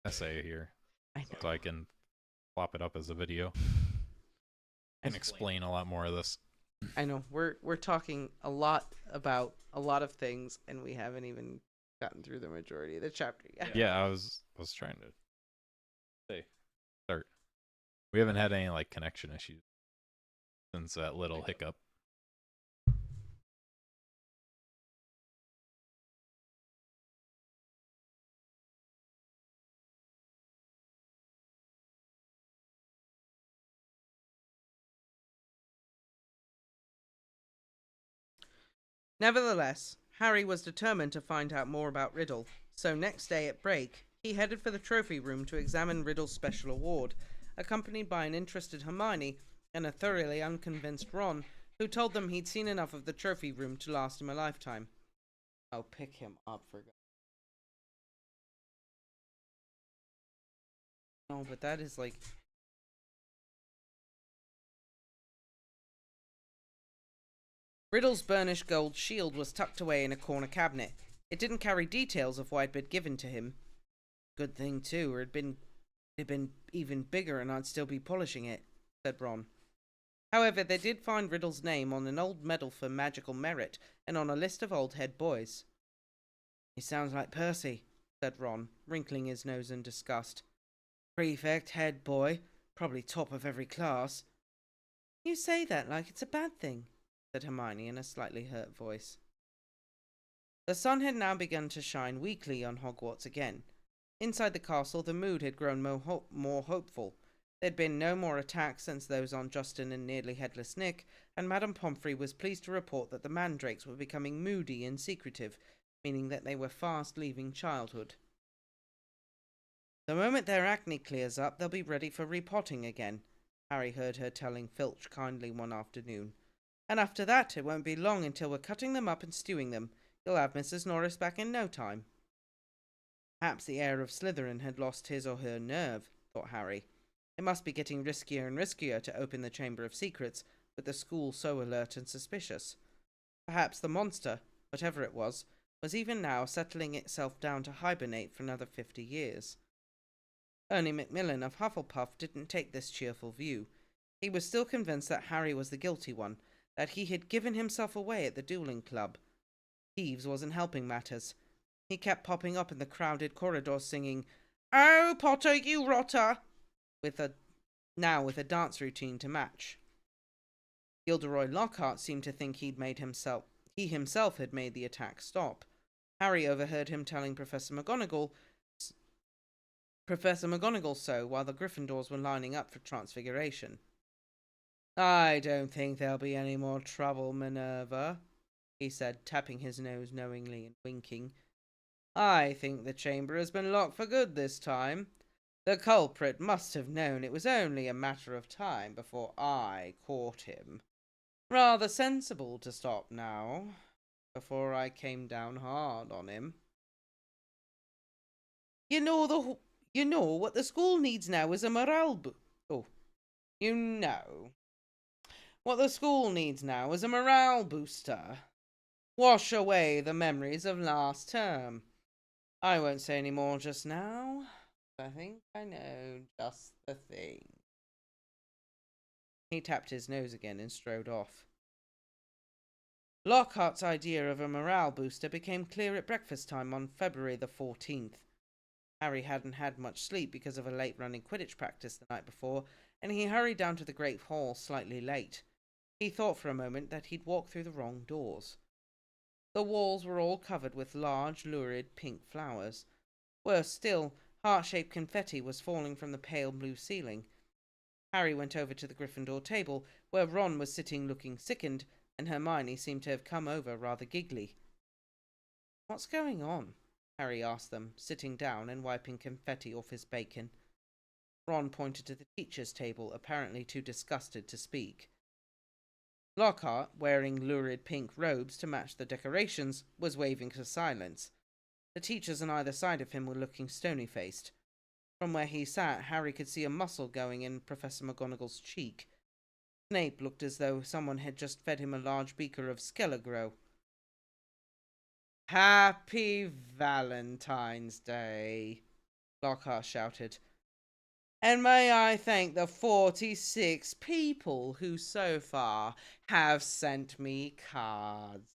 essay here. I know. So I can plop it up as a video and explain a lot more of this. I know we're talking a lot about a lot of things, and we haven't even gotten through the majority of the chapter yet. Yeah, I was I was trying to say start. We haven't had any like connection issues since that little hiccup. Nevertheless, Harry was determined to find out more about Riddle, so next day at break, he headed for the trophy room to examine Riddle's special award, accompanied by an interested Hermione and a thoroughly unconvinced Ron, who told them he'd seen enough of the trophy room to last him a lifetime. I'll pick him up for... No, but that is like... Riddle's burnished gold shield was tucked away in a corner cabinet. It didn't carry details of what had been given to him. Good thing, too, or it'd been even bigger and I'd still be polishing it, said Ron. However, they did find Riddle's name on an old medal for magical merit and on a list of old head boys. He sounds like Percy, said Ron, wrinkling his nose in disgust. Prefect, head boy, probably top of every class. You say that like it's a bad thing, said Hermione in a slightly hurt voice. The sun had now begun to shine weakly on Hogwarts again. Inside the castle, the mood had grown more hopeful. There'd been no more attacks since those on Justin and nearly headless Nick, and Madame Pomfrey was pleased to report that the mandrakes were becoming moody and secretive, meaning that they were fast leaving childhood. The moment their acne clears up, they'll be ready for repotting again, Harry heard her telling Filch kindly one afternoon. And after that, it won't be long until we're cutting them up and stewing them. You'll have Mrs. Norris back in no time. Perhaps the heir of Slytherin had lost his or her nerve, thought Harry. It must be getting riskier and riskier to open the Chamber of Secrets, with the school so alert and suspicious. Perhaps the monster, whatever it was even now settling itself down to hibernate for another 50 years. Ernie Macmillan of Hufflepuff didn't take this cheerful view. He was still convinced that Harry was the guilty one, that he had given himself away at the dueling club. Peeves wasn't helping matters. He kept popping up in the crowded corridors singing, "Oh, Potter, you rotter!" with a dance routine to match. Gilderoy Lockhart seemed to think he himself had made the attack stop. Harry overheard him telling Professor McGonagall so while the Gryffindors were lining up for transfiguration. "I don't think there'll be any more trouble, Minerva," he said, tapping his nose knowingly and winking. "I think the chamber has been locked for good this time. The culprit must have known it was only a matter of time before I caught him. Rather sensible to stop now, before I came down hard on him. You know what the school needs now is a morale booster. Wash away the memories of last term. I won't say any more just now. I think I know just the thing." He tapped his nose again and strode off. Lockhart's idea of a morale booster became clear at breakfast time on February the 14th. Harry hadn't had much sleep because of a late-running Quidditch practice the night before, and he hurried down to the Great Hall slightly late. He thought for a moment that he'd walked through the wrong doors. The walls were all covered with large, lurid pink flowers. Worse still, heart-shaped confetti was falling from the pale blue ceiling. Harry went over to the Gryffindor table, where Ron was sitting looking sickened, and Hermione seemed to have come over rather giggly. "What's going on?" Harry asked them, sitting down and wiping confetti off his bacon. Ron pointed to the teacher's table, apparently too disgusted to speak. Lockhart, wearing lurid pink robes to match the decorations, was waving for silence. The teachers on either side of him were looking stony-faced. From where he sat, Harry could see a muscle going in Professor McGonagall's cheek. Snape looked as though someone had just fed him a large beaker of Skelligro. "Happy Valentine's Day," Lockhart shouted. "And may I thank the 46 people who so far have sent me cards."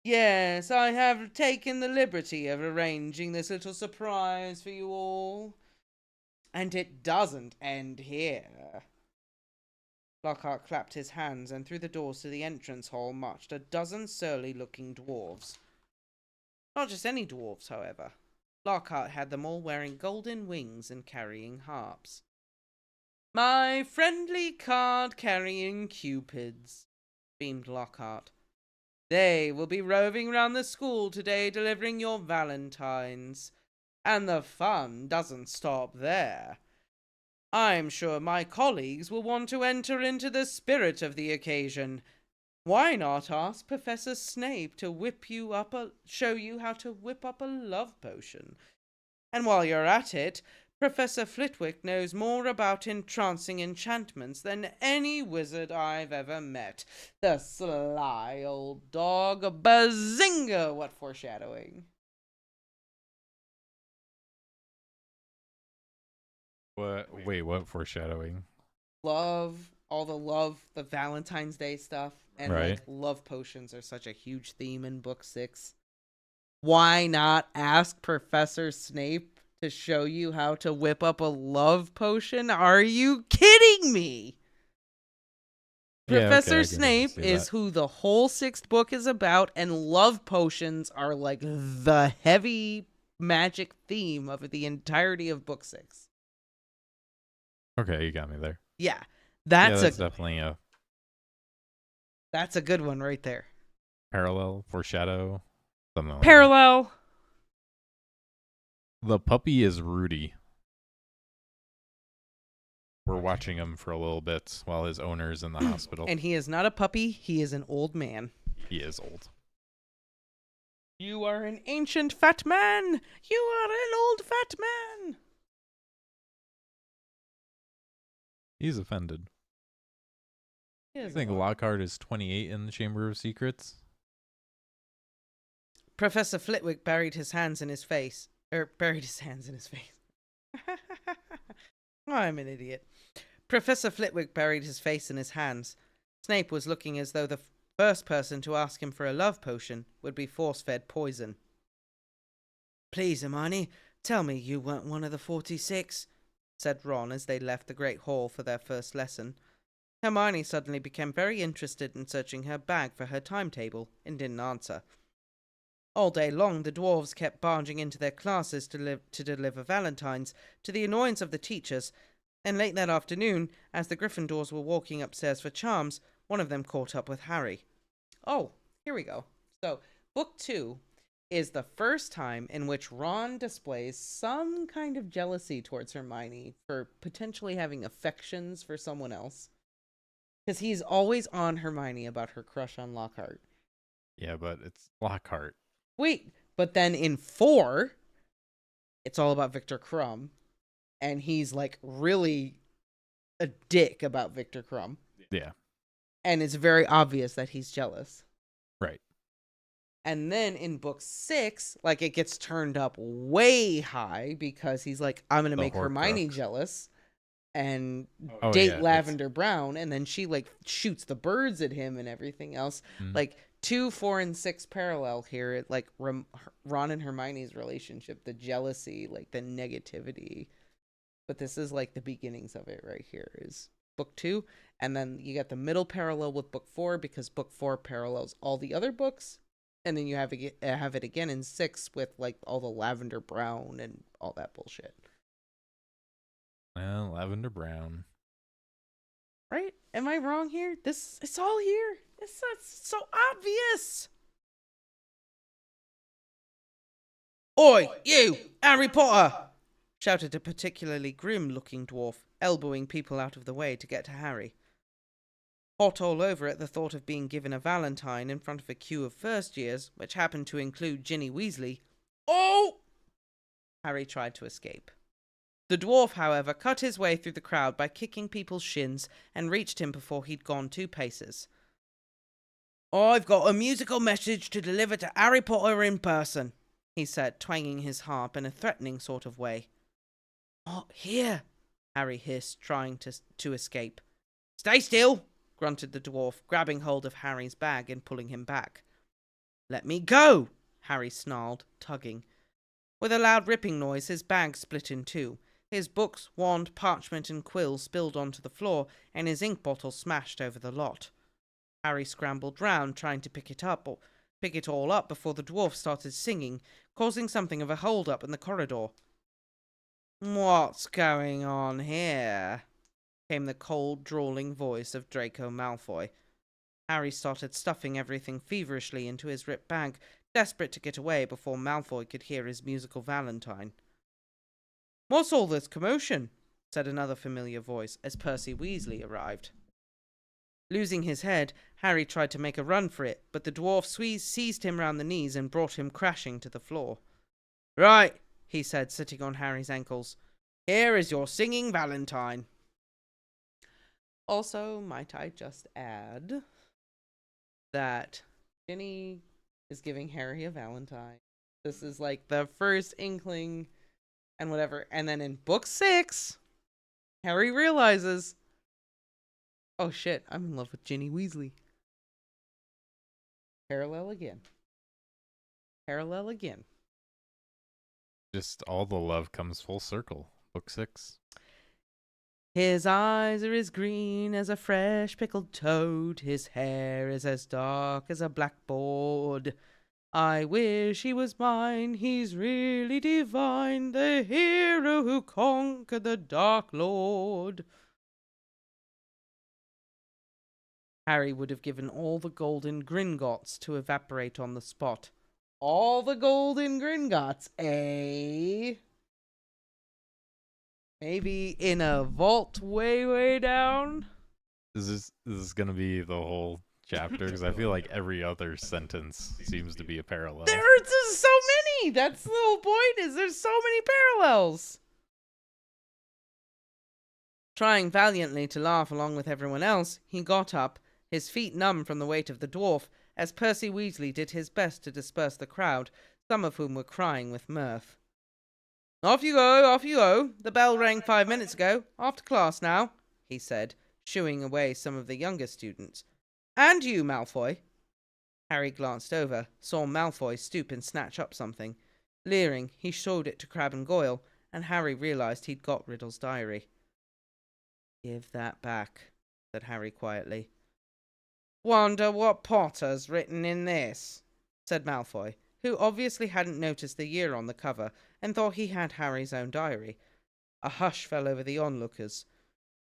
Yes, I have taken the liberty of arranging this little surprise for you all. And it doesn't end here. Lockhart clapped his hands, and through the doors to the entrance hall marched a dozen surly-looking dwarves. Not just any dwarves, however. Lockhart had them all wearing golden wings and carrying harps. My friendly card-carrying cupids, beamed Lockhart. They will be roving round the school today delivering your valentines. And the fun doesn't stop there. I'm sure my colleagues will want to enter into the spirit of the occasion. Why not ask Professor Snape to show you how to whip up a love potion? And while you're at it, Professor Flitwick knows more about entrancing enchantments than any wizard I've ever met. The sly old dog. Bazinga! What foreshadowing. What? Wait, what foreshadowing? Love, all the Valentine's Day stuff, and Right. like love potions are such a huge theme in book 6. Why not ask Professor Snape to show you how to whip up a love potion? Are you kidding me? Yeah, Professor okay, I can Snape see is that. who the whole 6th book is about, and love potions are like the heavy magic theme of the entirety of book 6. Okay, you got me there. Yeah, That's definitely a that's a good one right there. parallel, foreshadow, something like that. Parallel. The puppy is Rudy. We're watching him for a little bit while his owner's in the hospital. And he is not a puppy, he is an old man. He is old. You are an ancient fat man! You are an old fat man! He's offended. He I is think a lot. Lockhart is 28 in the Chamber of Secrets. Professor Flitwick buried his hands in his face. I'm an idiot. Professor Flitwick buried his face in his hands. Snape was looking as though the first person to ask him for a love potion would be force-fed poison. Please, Hermione, tell me you weren't one of the 46, said Ron as they left the Great Hall for their first lesson. Hermione suddenly became very interested in searching her bag for her timetable and didn't answer. All day long, the dwarves kept barging into their classes to deliver valentines, to the annoyance of the teachers, and late that afternoon, as the Gryffindors were walking upstairs for charms, one of them caught up with Harry. Oh, here we go. So, book 2 is the first time in which Ron displays some kind of jealousy towards Hermione for potentially having affections for someone else. Because he's always on Hermione about her crush on Lockhart. Yeah, but it's Lockhart. Wait, but then in 4, it's all about Victor Crumb. And he's like really a dick about Victor Crumb. Yeah. And it's very obvious that he's jealous. Right. And then in book 6, like it gets turned up way high because he's like, I'm going to make Hermione jealous and date Lavender Brown. And then she like shoots the birds at him and everything else. Like 2, 4, and 6 parallel here. Like Ron and Hermione's relationship, the jealousy, like the negativity. But this is like the beginnings of it right here is book 2. And then you got the middle parallel with book 4 because book 4 parallels all the other books. And then you have it again in 6 with like all the Lavender Brown and all that bullshit. Well, Lavender Brown. Right? Am I wrong here? It's all here. It's so obvious. Oi, you, Harry Potter! Shouted a particularly grim-looking dwarf, elbowing people out of the way to get to Harry. Hot all over at the thought of being given a valentine in front of a queue of first years, which happened to include Ginny Weasley. Oh! Harry tried to escape. The dwarf, however, cut his way through the crowd by kicking people's shins and reached him before he'd gone 2 paces. I've got a musical message to deliver to Harry Potter in person, he said, twanging his harp in a threatening sort of way. Not here, Harry hissed, trying to escape. Stay still, grunted the dwarf, grabbing hold of Harry's bag and pulling him back. Let me go, Harry snarled, tugging. With a loud ripping noise, his bag split in two. His books, wand, parchment, and quill spilled onto the floor, and his ink bottle smashed over the lot. Harry scrambled round, trying to pick it all up before the dwarf started singing, causing something of a hold-up in the corridor. "What's going on here?" came the cold, drawling voice of Draco Malfoy. Harry started stuffing everything feverishly into his ripped bag, desperate to get away before Malfoy could hear his musical valentine. "What's all this commotion?" said another familiar voice as Percy Weasley arrived. Losing his head, Harry tried to make a run for it, but the dwarf seized him round the knees and brought him crashing to the floor. "Right," he said, sitting on Harry's ankles. "Here is your singing valentine." Also, might I just add that Ginny is giving Harry a valentine. This is like the first inkling and whatever. And then in book 6, Harry realizes, oh shit, I'm in love with Ginny Weasley. Parallel again. Parallel again. Just all the love comes full circle. Book 6. His eyes are as green as a fresh pickled toad. His hair is as dark as a blackboard. I wish he was mine. He's really divine. The hero who conquered the Dark Lord. Harry would have given all the golden Gringotts to evaporate on the spot. All the golden Gringotts, eh? Maybe in a vault way, way down? This is going to be the whole chapter, because I feel like every other sentence seems to be a parallel. There's so many! That's the whole point, is there's so many parallels! Trying valiantly to laugh along with everyone else, he got up, his feet numb from the weight of the dwarf, as Percy Weasley did his best to disperse the crowd, some of whom were crying with mirth. Off you go, off you go. The bell rang 5 minutes ago. After class now," he said, shooing away some of the younger students. "And you, Malfoy." Harry glanced over, saw Malfoy stoop and snatch up something. Leering, he showed it to Crabbe and Goyle, and Harry realized he'd got Riddle's diary. "Give that back," said Harry quietly. "Wonder what Potter's written in this," said Malfoy, who obviously hadn't noticed the year on the cover and thought he had Harry's own diary. A hush fell over the onlookers.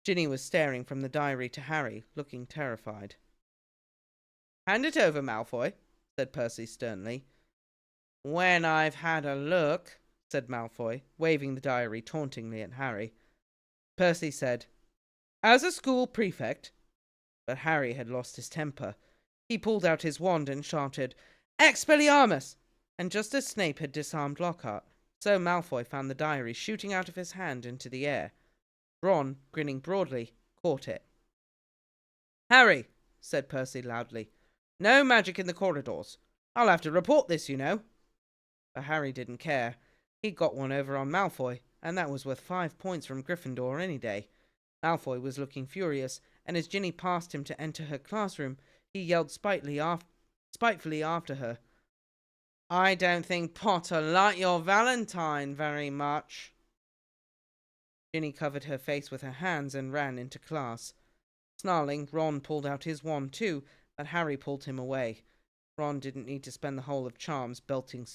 Ginny was staring from the diary to Harry, looking terrified. "Hand it over, Malfoy," said Percy sternly. "When I've had a look," said Malfoy, waving the diary tauntingly at Harry. Percy said, "As a school prefect," but Harry had lost his temper. He pulled out his wand and shouted, "Expelliarmus!" And just as Snape had disarmed Lockhart, so Malfoy found the diary shooting out of his hand into the air. Ron, grinning broadly, caught it. "Harry," said Percy loudly, "no magic in the corridors. I'll have to report this, you know." But Harry didn't care. He'd got one over on Malfoy, and that was worth 5 points from Gryffindor any day. Malfoy was looking furious, and as Ginny passed him to enter her classroom, he yelled spitefully after her, "I don't think Potter liked your valentine very much." Ginny covered her face with her hands and ran into class. Snarling, Ron pulled out his wand too, but Harry pulled him away. Ron didn't need to spend the whole of Charms belching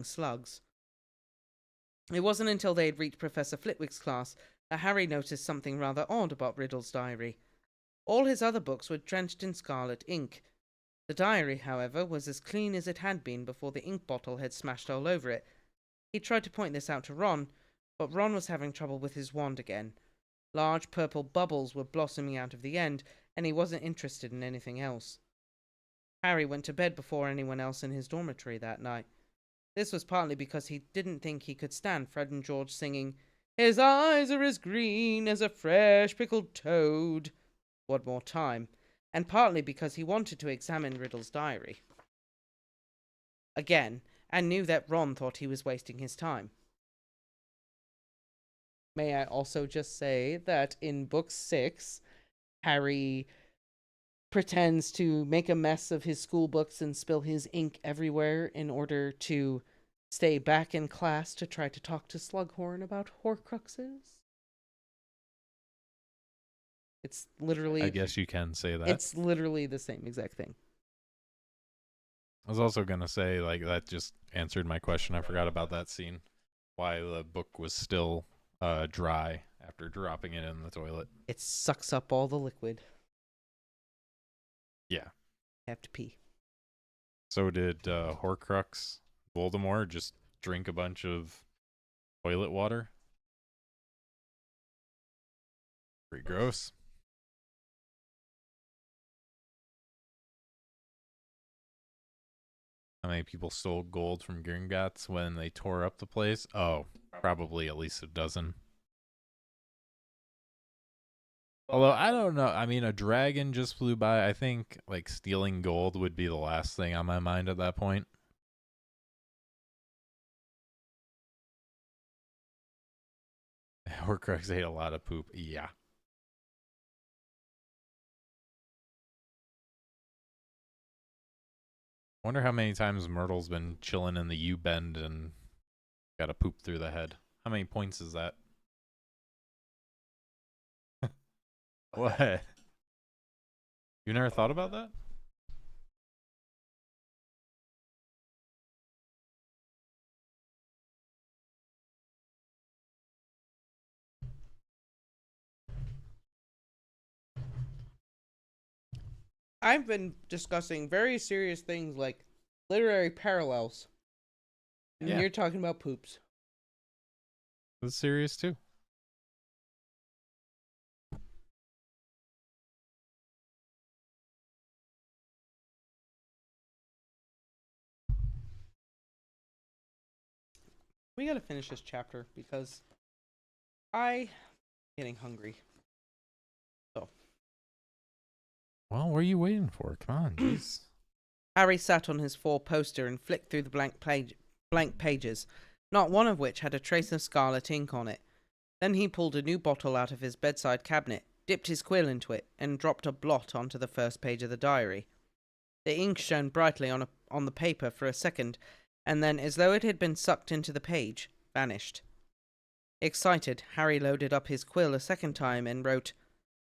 slugs. It wasn't until they had reached Professor Flitwick's class that Harry noticed something rather odd about Riddle's diary. All his other books were drenched in scarlet ink. The diary, however, was as clean as it had been before the ink bottle had smashed all over it. He tried to point this out to Ron, but Ron was having trouble with his wand again. Large purple bubbles were blossoming out of the end, and he wasn't interested in anything else. Harry went to bed before anyone else in his dormitory that night. This was partly because he didn't think he could stand Fred and George singing, "His eyes are as green as a fresh pickled toad," one more time, and partly because he wanted to examine Riddle's diary again, and knew that Ron thought he was wasting his time. May I also just say that in book 6, Harry pretends to make a mess of his school books and spill his ink everywhere in order to stay back in class to try to talk to Slughorn about Horcruxes. It's I literally guess you can say that. it's literally the same exact thing. I was also gonna say, like, that just answered my question. I forgot about that scene. Why the book was still dry after dropping it in the toilet. It sucks up all the liquid. Yeah. Have to pee. So did Horcrux Voldemort just drink a bunch of toilet water? Pretty gross. How many people stole gold from Gringotts when they tore up the place? Oh, probably at least a dozen. Although, I don't know. I mean, a dragon just flew by. I think, like, stealing gold would be the last thing on my mind at that point. Horcrux ate a lot of poop. Yeah. Wonder how many times Myrtle's been chilling in the U-bend and got a poop through the head. How many points is that? What? You never thought about that? I've been discussing very serious things like literary parallels. And Yeah. you're talking about poops. That's serious too. We gotta finish this chapter because I'm getting hungry. Well, what are you waiting for? Come on, jeez. Harry sat on his four-poster and flicked through the blank pages, not one of which had a trace of scarlet ink on it. Then he pulled a new bottle out of his bedside cabinet, dipped his quill into it, and dropped a blot onto the first page of the diary. The ink shone brightly on the paper for a second, and then, as though it had been sucked into the page, vanished. Excited, Harry loaded up his quill a second time and wrote,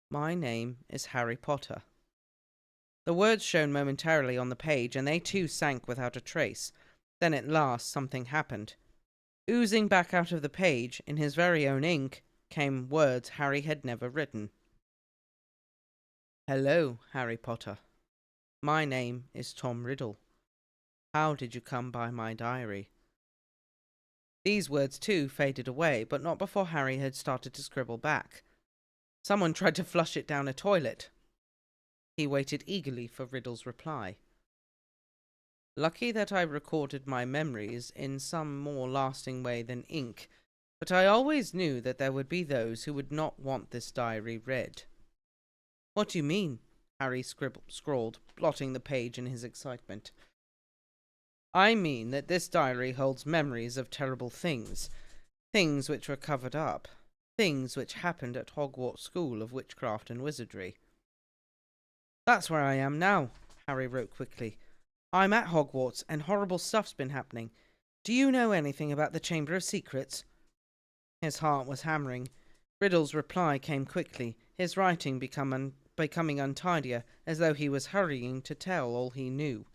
"My name is Harry Potter." The words shone momentarily on the page, and they too sank without a trace. Then at last something happened. Oozing back out of the page, in his very own ink, came words Harry had never written. "Hello, Harry Potter. My name is Tom Riddle. How did you come by my diary?" These words too faded away, but not before Harry had started to scribble back. Someone tried to flush it down a toilet. He waited eagerly for Riddle's reply. "Lucky that I recorded my memories in some more lasting way than ink, but I always knew that there would be those who would not want this diary read." "What do you mean?" Harry scrawled, blotting the page in his excitement. "I mean that this diary holds memories of terrible things, things which were covered up, things which happened at Hogwarts School of Witchcraft and Wizardry." "That's where I am now," Harry wrote quickly. "I'm at Hogwarts, and horrible stuff's been happening. Do you know anything about the Chamber of Secrets?" His heart was hammering. Riddle's reply came quickly, his writing becoming untidier, as though he was hurrying to tell all he knew.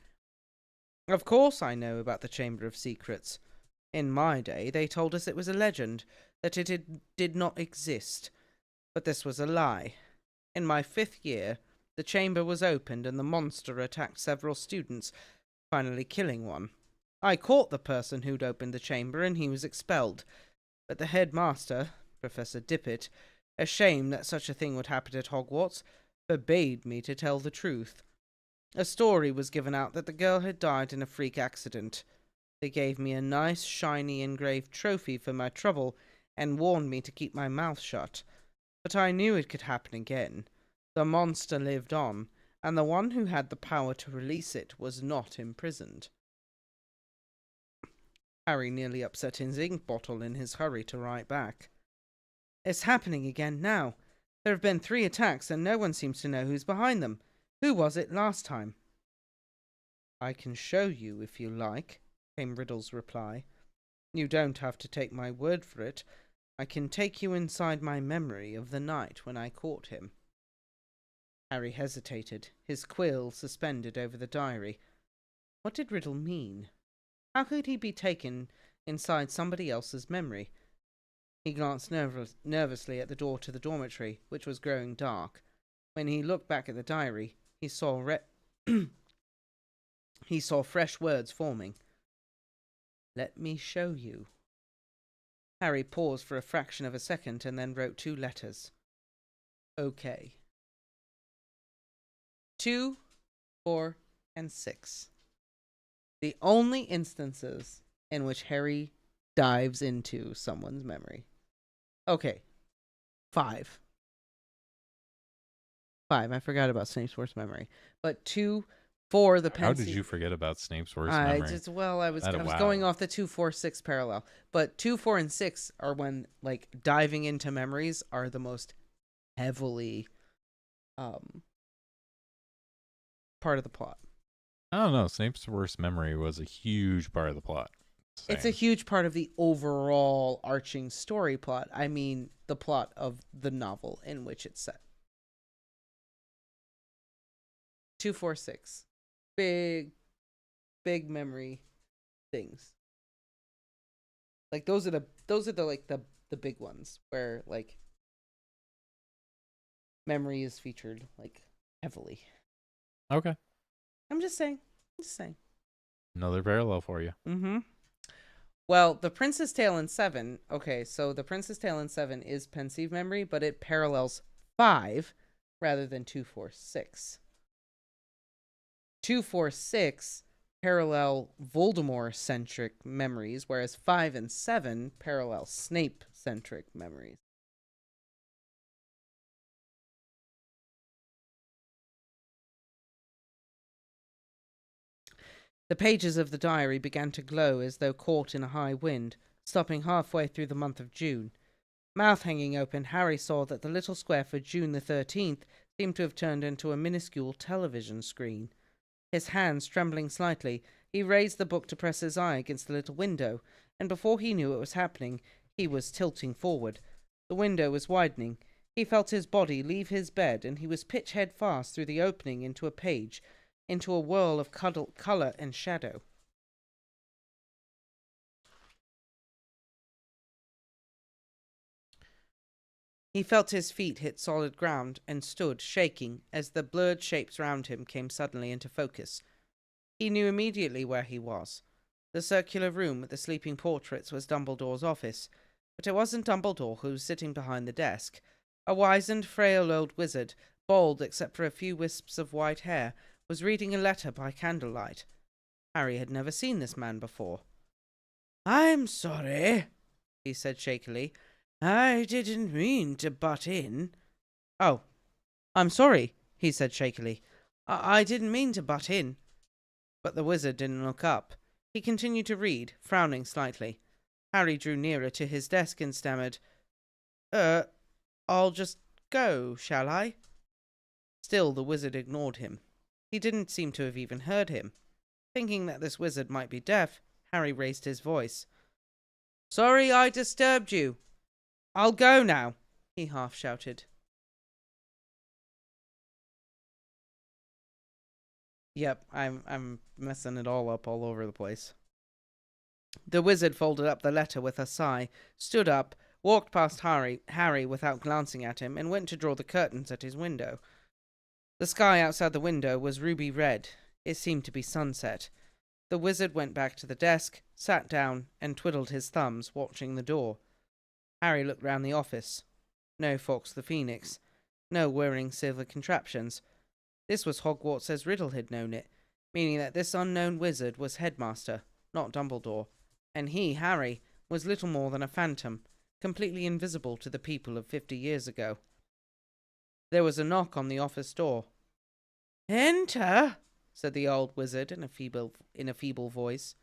"Of course I know about the Chamber of Secrets. In my day, they told us it was a legend, that it did not exist. But this was a lie. In my 5th year, the chamber was opened and the monster attacked several students, finally killing one. I caught the person who'd opened the chamber and he was expelled. But the headmaster, Professor Dippet, ashamed that such a thing would happen at Hogwarts, forbade me to tell the truth. A story was given out that the girl had died in a freak accident. They gave me a nice, shiny, engraved trophy for my trouble and warned me to keep my mouth shut. But I knew it could happen again. The monster lived on, and the one who had the power to release it was not imprisoned." Harry nearly upset his ink bottle in his hurry to write back. "It's happening again now. There have been 3 attacks, and no one seems to know who's behind them. Who was it last time? I can show you if you like, came Riddle's reply. You don't have to take my word for it. I can take you inside my memory of the night when I caught him. Harry hesitated, his quill suspended over the diary. What did Riddle mean? How could he be taken inside somebody else's memory? He glanced nervously at the door to the dormitory, which was growing dark. When he looked back at the diary, he saw he saw fresh words forming. Let me show you. Harry paused for a fraction of a second and then wrote 2 letters. OK. 2, 4, and 6. The only instances in which Harry dives into someone's memory. Okay. 5. I forgot about Snape's worst memory. But 2, 4, the How did you forget about Snape's worst memory? I was going off the 2, 4, 6 parallel. But 2, 4, and 6 are when, like, diving into memories are the most heavily part of the plot. I don't know. Snape's worst memory was a huge part of the plot. It's a huge part of the overall arching story plot. I mean, the plot of the novel in which it's set. 2, 4, 6. Big memory things. Like those are the big ones where like memory is featured like heavily. Okay. I'm just saying. Another parallel for you. Mm-hmm. Well, The Prince's Tale in 7. Okay, so The Prince's Tale in 7 is pensive memory, but it parallels 5 rather than 2, 4, 6. 2, 4, 6 parallel Voldemort-centric memories, whereas 5 and 7 parallel Snape-centric memories. The pages of the diary began to glow as though caught in a high wind, stopping halfway through the month of June. Mouth hanging open, Harry saw that the little square for June the 13th seemed to have turned into a minuscule television screen. His hands trembling slightly, he raised the book to press his eye against the little window, and before he knew what was happening, he was tilting forward. The window was widening. He felt his body leave his bed, and he was pitch head fast through the opening into a page, into a whirl of colour and shadow. He felt his feet hit solid ground and stood, shaking, as the blurred shapes round him came suddenly into focus. He knew immediately where he was. The circular room with the sleeping portraits was Dumbledore's office, but it wasn't Dumbledore who was sitting behind the desk. A wizened, frail old wizard, bald except for a few wisps of white hair, was reading a letter by candlelight. Harry had never seen this man before. "I'm sorry," he said shakily. "I didn't mean to butt in." "Oh, I'm sorry," he said shakily. I didn't mean to butt in." But the wizard didn't look up. He continued to read, frowning slightly. Harry drew nearer to his desk and stammered, I'll just go, shall I?" Still the wizard ignored him. He didn't seem to have even heard him. Thinking that this wizard might be deaf, Harry raised his voice. "Sorry I disturbed you. I'll go now," he half shouted. Yep, I'm messing it all up all over the place. The wizard folded up the letter with a sigh, stood up, walked past Harry without glancing at him, and went to draw the curtains at his window. The sky outside the window was ruby red. It seemed to be sunset. The wizard went back to the desk, sat down, and twiddled his thumbs, watching the door. Harry looked round the office. No Fawkes the Phoenix. No whirring silver contraptions. This was Hogwarts as Riddle had known it, meaning that this unknown wizard was headmaster, not Dumbledore, and he, Harry, was little more than a phantom, completely invisible to the people of 50 years ago. There was a knock on the office door. "Enter," said the old wizard in a feeble voice.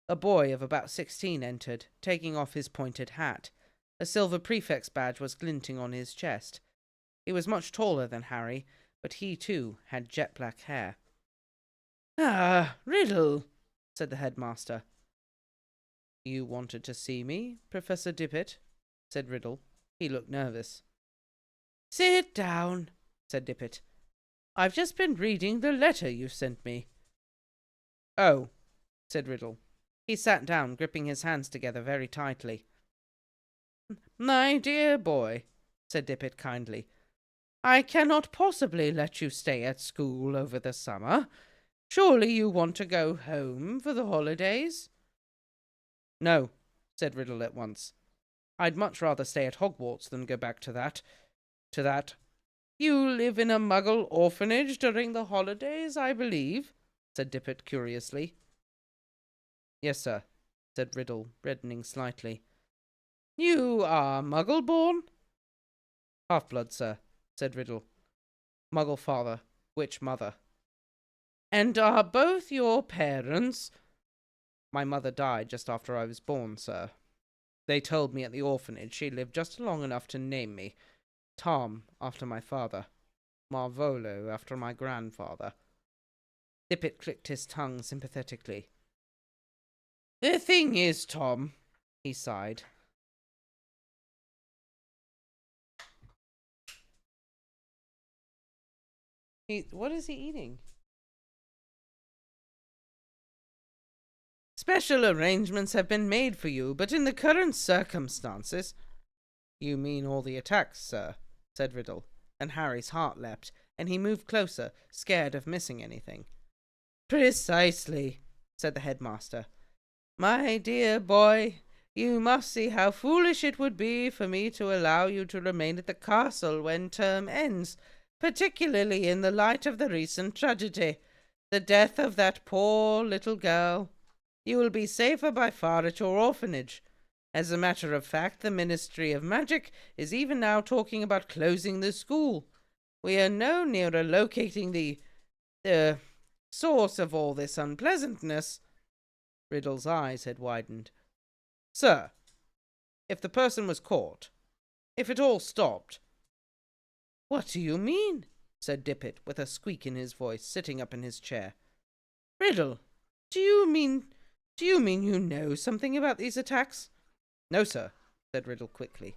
A boy of about 16 entered, taking off his pointed hat. A silver prefect's badge was glinting on his chest. He was much taller than Harry, but he too had jet-black hair. "Ah, Riddle," said the headmaster. "You wanted to see me, Professor Dippet?" said Riddle. He looked nervous. "Sit down," said Dippet. "I've just been reading the letter you sent me." "Oh," said Riddle. He sat down, gripping his hands together very tightly. "My dear boy," said Dippet kindly, "I cannot possibly let you stay at school over the summer. Surely you want to go home for the holidays?" "No," said Riddle at once. "I'd much rather stay at Hogwarts than go back to that. "You live in a Muggle orphanage during the holidays, I believe?" said Dippet curiously. "Yes, sir," said Riddle, reddening slightly. "You are Muggle-born?" "Half-blood, sir," said Riddle. "Muggle father, witch mother." "And are both your parents—" "My mother died just after I was born, sir. They told me at the orphanage she lived just long enough to name me. Tom, after my father. Marvolo, after my grandfather." Dippet clicked his tongue sympathetically. "The thing is, Tom," he sighed, what is he eating? "Special arrangements have been made for you, but in the current circumstances—" "You mean all the attacks, sir?" said Riddle, and Harry's heart leapt, and he moved closer, scared of missing anything. "Precisely," said the headmaster. "My dear boy, you must see how foolish it would be for me to allow you to remain at the castle when term ends, particularly in the light of the recent tragedy, the death of that poor little girl. You will be safer by far at your orphanage. As a matter of fact, the Ministry of Magic is even now talking about closing the school. We are no nearer locating the source of all this unpleasantness." Riddle's eyes had widened. "Sir, if the person was caught, if it all stopped—" "What do you mean?" said Dippet, with a squeak in his voice, sitting up in his chair. "Riddle, do you mean you know something about these attacks?" "No, sir," said Riddle quickly.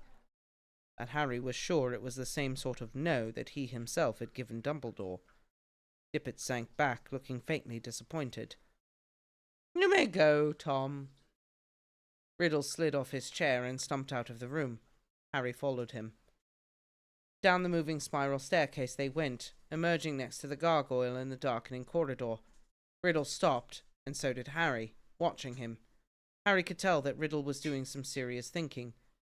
And Harry was sure it was the same sort of no that he himself had given Dumbledore. Dippet sank back, looking faintly disappointed. "You may go, Tom." Riddle slid off his chair and stumped out of the room. Harry followed him. Down the moving spiral staircase they went, emerging next to the gargoyle in the darkening corridor. Riddle stopped, and so did Harry, watching him. Harry could tell that Riddle was doing some serious thinking.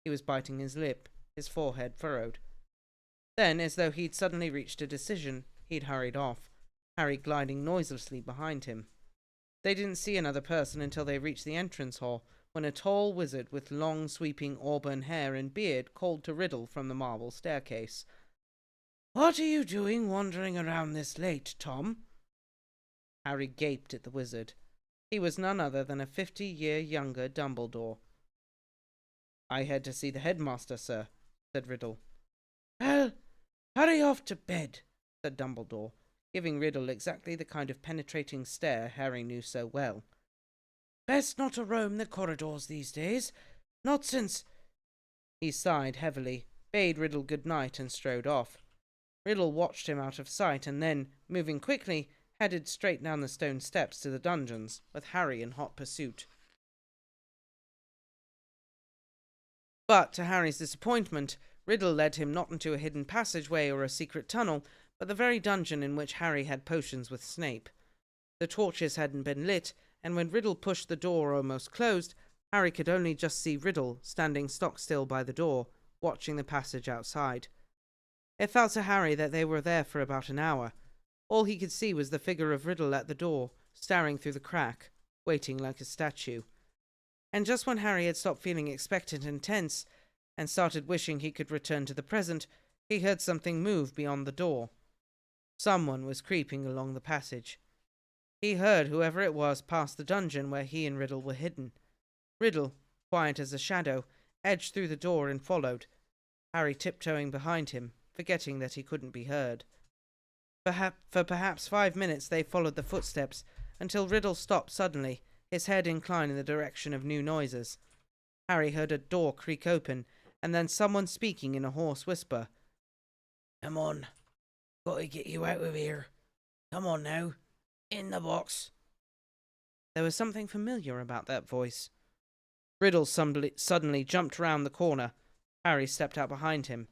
He was biting his lip, his forehead furrowed. Then, as though he'd suddenly reached a decision, he'd hurried off, Harry gliding noiselessly behind him. They didn't see another person until they reached the entrance hall, when a tall wizard with long sweeping auburn hair and beard called to Riddle from the marble staircase. "What are you doing wandering around this late, Tom?" Harry gaped at the wizard. He was none other than a 50-year younger Dumbledore. "I had to see the headmaster, sir," said Riddle. "Well, hurry off to bed," said Dumbledore, giving Riddle exactly the kind of penetrating stare Harry knew so well. "Best not to roam the corridors these days. Not since—" He sighed heavily, bade Riddle good night, and strode off. Riddle watched him out of sight, and then, moving quickly, headed straight down the stone steps to the dungeons, with Harry in hot pursuit. But, to Harry's disappointment, Riddle led him not into a hidden passageway or a secret tunnel, but the very dungeon in which Harry had potions with Snape. The torches hadn't been lit, and when Riddle pushed the door almost closed, Harry could only just see Riddle standing stock-still by the door, watching the passage outside. It felt to Harry that they were there for about an hour. All he could see was the figure of Riddle at the door, staring through the crack, waiting like a statue. And just when Harry had stopped feeling expectant and tense, and started wishing he could return to the present, he heard something move beyond the door. Someone was creeping along the passage. He heard whoever it was pass the dungeon where he and Riddle were hidden. Riddle, quiet as a shadow, edged through the door and followed, Harry tiptoeing behind him, forgetting that he couldn't be heard. For perhaps 5 minutes they followed the footsteps, until Riddle stopped suddenly, his head inclined in the direction of new noises. Harry heard a door creak open, and then someone speaking in a hoarse whisper. "Come on. Gotta get you out of here. Come on now. In the box." There was something familiar about that voice. Riddle suddenly jumped round the corner. Harry stepped out behind him.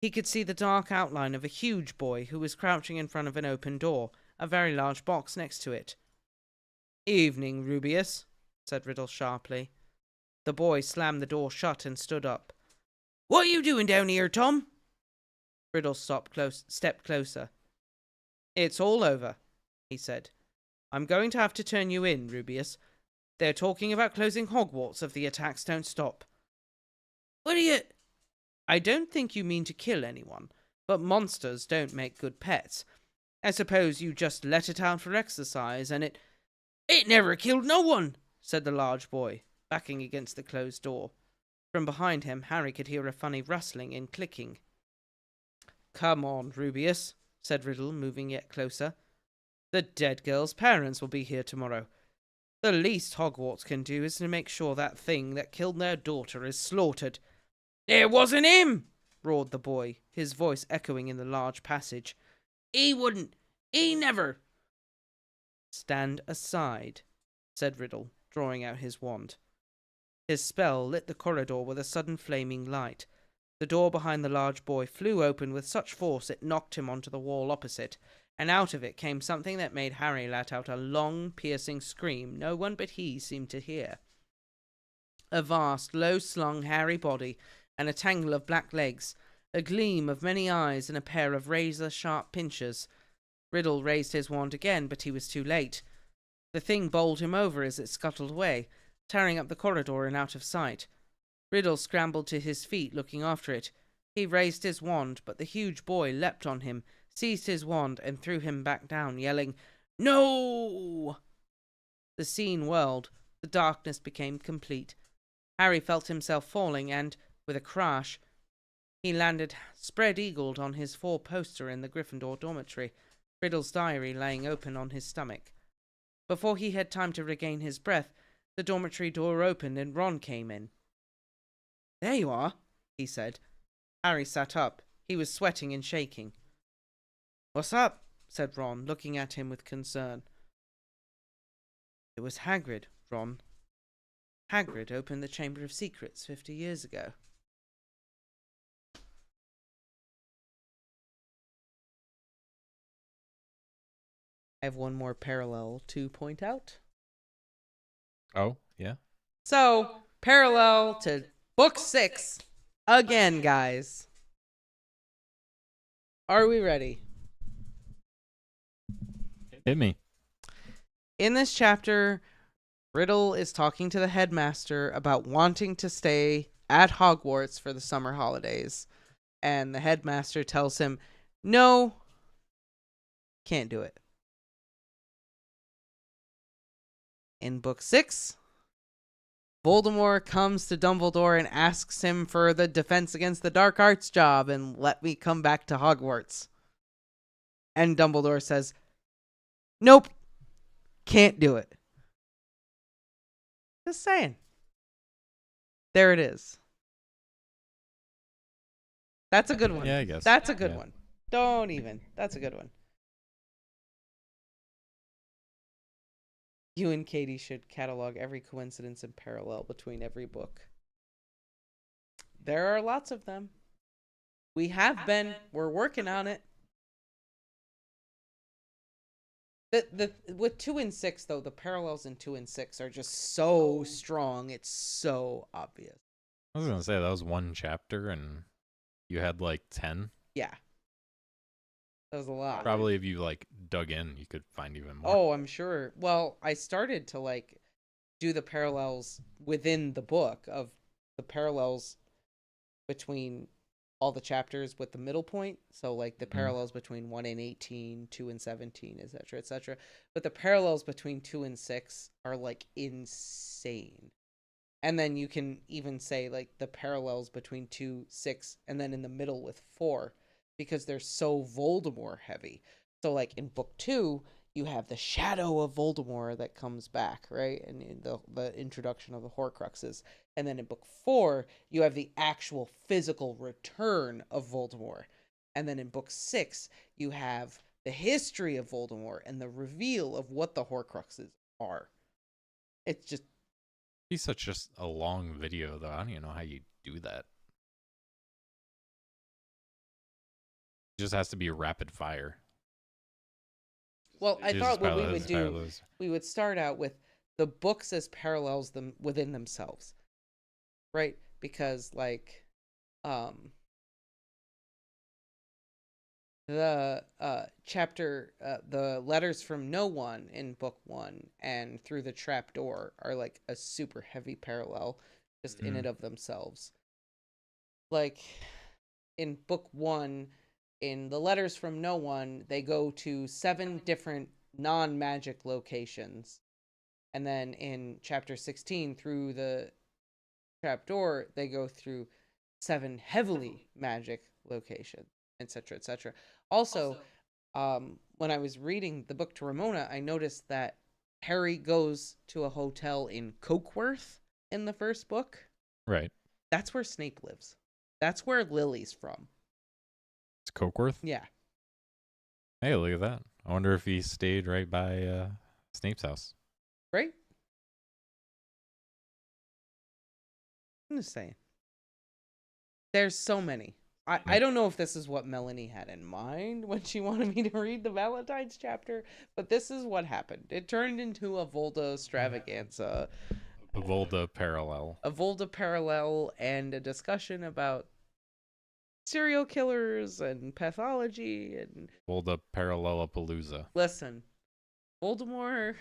He could see the dark outline of a huge boy who was crouching in front of an open door, a very large box next to it. "Evening, Rubeus," said Riddle sharply. The boy slammed the door shut and stood up. "What are you doing down here, Tom?" Riddle stepped closer. "It's all over," he said. "I'm going to have to turn you in, Rubeus. They're talking about closing Hogwarts if the attacks don't stop." "What are you—" "I don't think you mean to kill anyone, but monsters don't make good pets. I suppose you just let it out for exercise, and it—" "It never killed no one," said the large boy, backing against the closed door. From behind him, Harry could hear a funny rustling and clicking. "Come on, Rubeus," said Riddle, moving yet closer. "The dead girl's parents will be here tomorrow. The least Hogwarts can do is to make sure that thing that killed their daughter is slaughtered." "It wasn't him!" roared the boy, his voice echoing in the large passage. "He wouldn't. He never—" "Stand aside," said Riddle, drawing out his wand. His spell lit the corridor with a sudden flaming light. The door behind the large boy flew open with such force it knocked him onto the wall opposite, and out of it came something that made Harry let out a long, piercing scream no one but he seemed to hear. A vast, low-slung, hairy body, and a tangle of black legs, a gleam of many eyes, and a pair of razor-sharp pincers. Riddle raised his wand again, but he was too late. The thing bowled him over as it scuttled away, tearing up the corridor and out of sight. Riddle scrambled to his feet, looking after it. He raised his wand, but the huge boy leapt on him, seized his wand, and threw him back down, yelling, "No!" The scene whirled. The darkness became complete. Harry felt himself falling, and, with a crash, he landed spread-eagled on his four-poster in the Gryffindor dormitory, Riddle's diary laying open on his stomach. Before he had time to regain his breath, the dormitory door opened and Ron came in. "There you are," he said. Harry sat up. He was sweating and shaking. "What's up?" said Ron, looking at him with concern. "It was Hagrid, Ron. Hagrid opened the Chamber of Secrets 50 years ago." I have one more parallel to point out. Oh, yeah. So, parallel to book 6. Again, guys. Are we ready? Hit me. In this chapter, Riddle is talking to the headmaster about wanting to stay at Hogwarts for the summer holidays. And the headmaster tells him, "No, can't do it." In book 6, Voldemort comes to Dumbledore and asks him for the Defense Against the Dark Arts job and let me come back to Hogwarts. And Dumbledore says, "Nope, can't do it." Just saying. There it is. That's a good one. Yeah, I guess. That's a good Yeah. one. Don't even. That's a good one. You and Katie should catalog every coincidence and parallel between every book. There are lots of them. We have been. We're working on it. With 2 and 6 though, the parallels in 2 and 6 are just so strong. It's so obvious. I was gonna say that was one chapter, and you had like 10. Yeah. That was a lot. Probably if you like dug in, you could find even more. Oh, I'm sure. Well, I started to like do the parallels within the book of the parallels between all the chapters with the middle point. So like the parallels between 1 and 18, 2 and 17, etc., etc. But the parallels between 2 and 6 are like insane. And then you can even say like the parallels between 2, 6, and then in the middle with 4, because they're so Voldemort heavy. So, like in book 2, you have the shadow of Voldemort that comes back, right? And in the introduction of the Horcruxes. And then in book 4, you have the actual physical return of Voldemort. And then in book 6, you have the history of Voldemort and the reveal of what the Horcruxes are. It's just He's such just a long video, though. I don't even know how you do that. It just has to be rapid fire. well, I Just thought what we would his do, parallels. we would start out with the books as parallels them within themselves, right? Because like the chapter the letters from no one in book 1 and through the trapdoor are like a super heavy parallel just in Mhm. and of themselves. Like in book 1, in the letters from no one, they go to 7 different non-magic locations, and then in chapter 16 through the trapdoor they go through 7 heavily magic locations, etc., etc. Also, when I was reading the book to Ramona, I noticed that Harry goes to a hotel in Cokeworth in the first book. Right. That's where Snape lives. That's where Lily's from. It's Cokeworth. Yeah. Hey, look at that. I wonder if he stayed right by Snape's house. Right? I'm just saying. There's so many. I don't know if this is what Melanie had in mind when she wanted me to read the Valentine's chapter, but this is what happened. It turned into a Volda extravaganza, A Volda parallel. a Volda parallel, and a discussion about serial killers and pathology. And Volda parallelapalooza. listen, Voldemort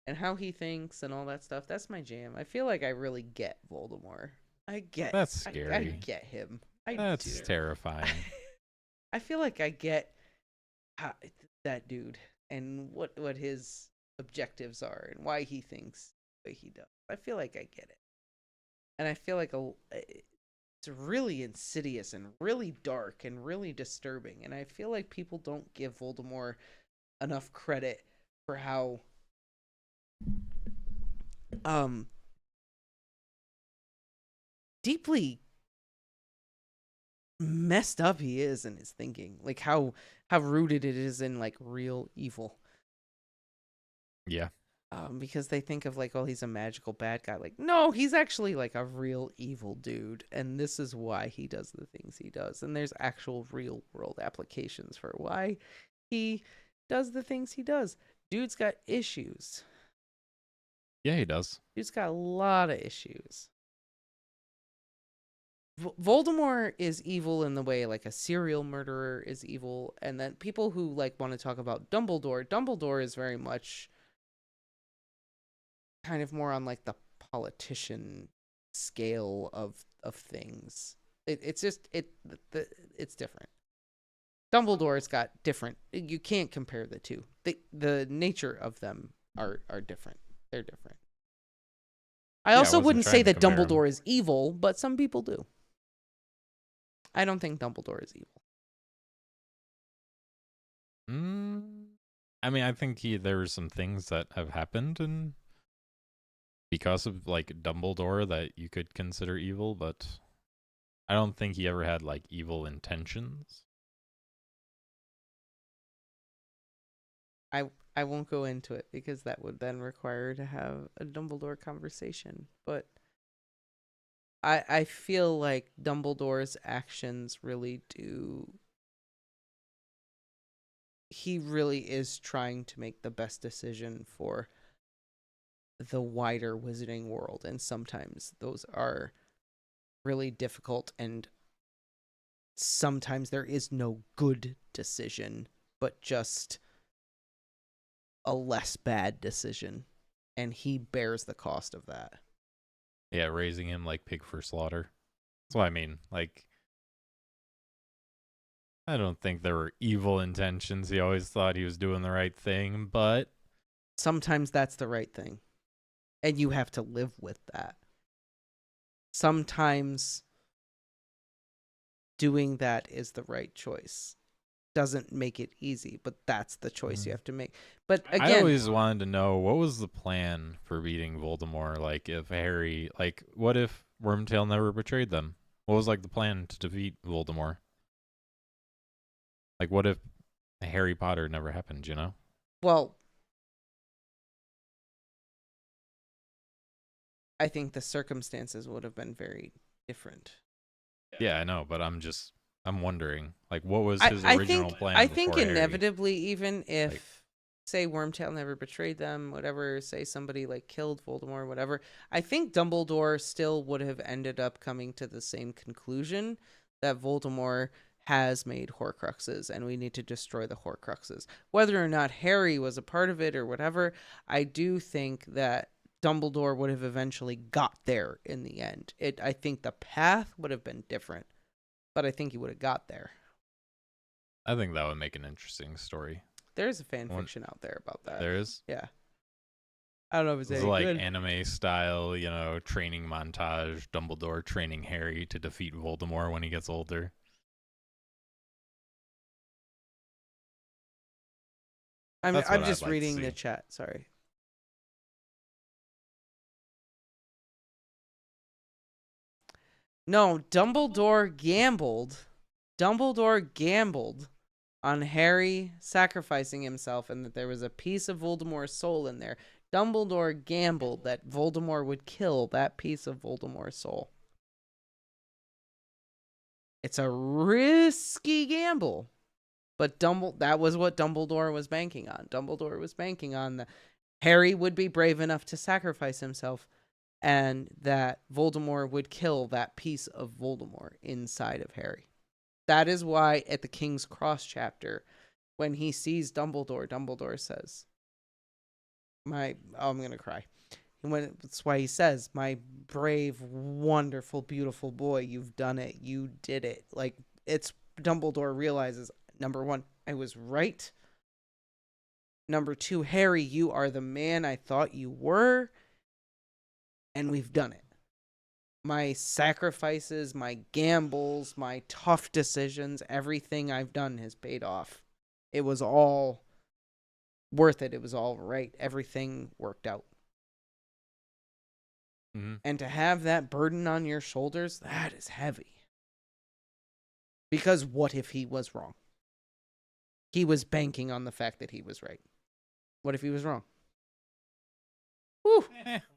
and how he thinks and all that stuff, that's my jam. I feel like I really get Voldemort. That's scary. I get him. That's terrifying. I feel like I get that dude and what his objectives are and why he thinks the way he does. I feel like I get it. And I feel like it's really insidious and really dark and really disturbing. And I feel like people don't give Voldemort enough credit for how deeply messed up he is in his thinking, like how rooted it is in like real evil. Yeah. Because they think of like, oh, he's a magical bad guy. Like, no, he's actually like a real evil dude, and this is why he does the things he does. And there's actual real world applications for why he does the things he does. Dude's got issues. Yeah, he does. Dude's got a lot of issues. Voldemort is evil in the way like a serial murderer is evil, and then people who like want to talk about Dumbledore is very much kind of more on like the politician scale of things. It's just it's different. Dumbledore's got different. You can't compare the two. The nature of them are different. They're different. I also wouldn't say that Dumbledore is evil, but some people do. I don't think Dumbledore is evil. I mean, I think there were some things that have happened and because of like Dumbledore that you could consider evil, but I don't think he ever had like evil intentions. I won't go into it because that would then require to have a Dumbledore conversation, but I feel like Dumbledore's actions really do. He really is trying to make the best decision for the wider wizarding world, and sometimes those are really difficult, and sometimes there is no good decision, but just a less bad decision, and he bears the cost of that. Yeah, raising him like pig for slaughter. That's what I mean. Like, I don't think there were evil intentions. He always thought he was doing the right thing, but sometimes that's the right thing, and you have to live with that. Sometimes doing that is the right choice, doesn't make it easy, but that's the choice you have to make. But I again, always wanted to know, what was the plan for beating Voldemort? Like, if Harry, like, what if Wormtail never betrayed them? What was, like, the plan to defeat Voldemort? Like, what if Harry Potter never happened, you know? well, I think the circumstances would have been very different. Yeah, I know, but I'm wondering, like, what was I, his I original think plan I before think Harry? inevitably, even if Like- say Wormtail never betrayed them, whatever, say somebody like killed Voldemort, whatever, I think Dumbledore still would have ended up coming to the same conclusion that Voldemort has made Horcruxes and we need to destroy the Horcruxes. Whether or not Harry was a part of it or whatever, I do think that Dumbledore would have eventually got there in the end. I think the path would have been different, but I think he would have got there. I think that would make an interesting story. There's a fan fiction out there about that. There is? Yeah. I don't know if it's It's any like good. anime style, you know, training montage, Dumbledore training Harry to defeat Voldemort when he gets older. I'm That's what I'd just like to reading see. the chat. Sorry. No, Dumbledore gambled. Dumbledore gambled on Harry sacrificing himself and that there was a piece of Voldemort's soul in there. Dumbledore gambled that Voldemort would kill that piece of Voldemort's soul. It's a risky gamble. But that was what Dumbledore was banking on. Dumbledore was banking on that Harry would be brave enough to sacrifice himself and that Voldemort would kill that piece of Voldemort inside of Harry. That is why at the King's Cross chapter, when he sees Dumbledore, Dumbledore says, I'm going to cry. That's why he says, my brave, wonderful, beautiful boy, you've done it. You did it. Like, it's Dumbledore realizes, number one, I was right. Number two, Harry, you are the man I thought you were. And we've done it. My sacrifices, my gambles, my tough decisions, everything I've done has paid off. It was all worth it. It was all right. Everything worked out. Mm-hmm. And to have that burden on your shoulders, that is heavy. Because what if he was wrong? He was banking on the fact that he was right. What if he was wrong? Whew.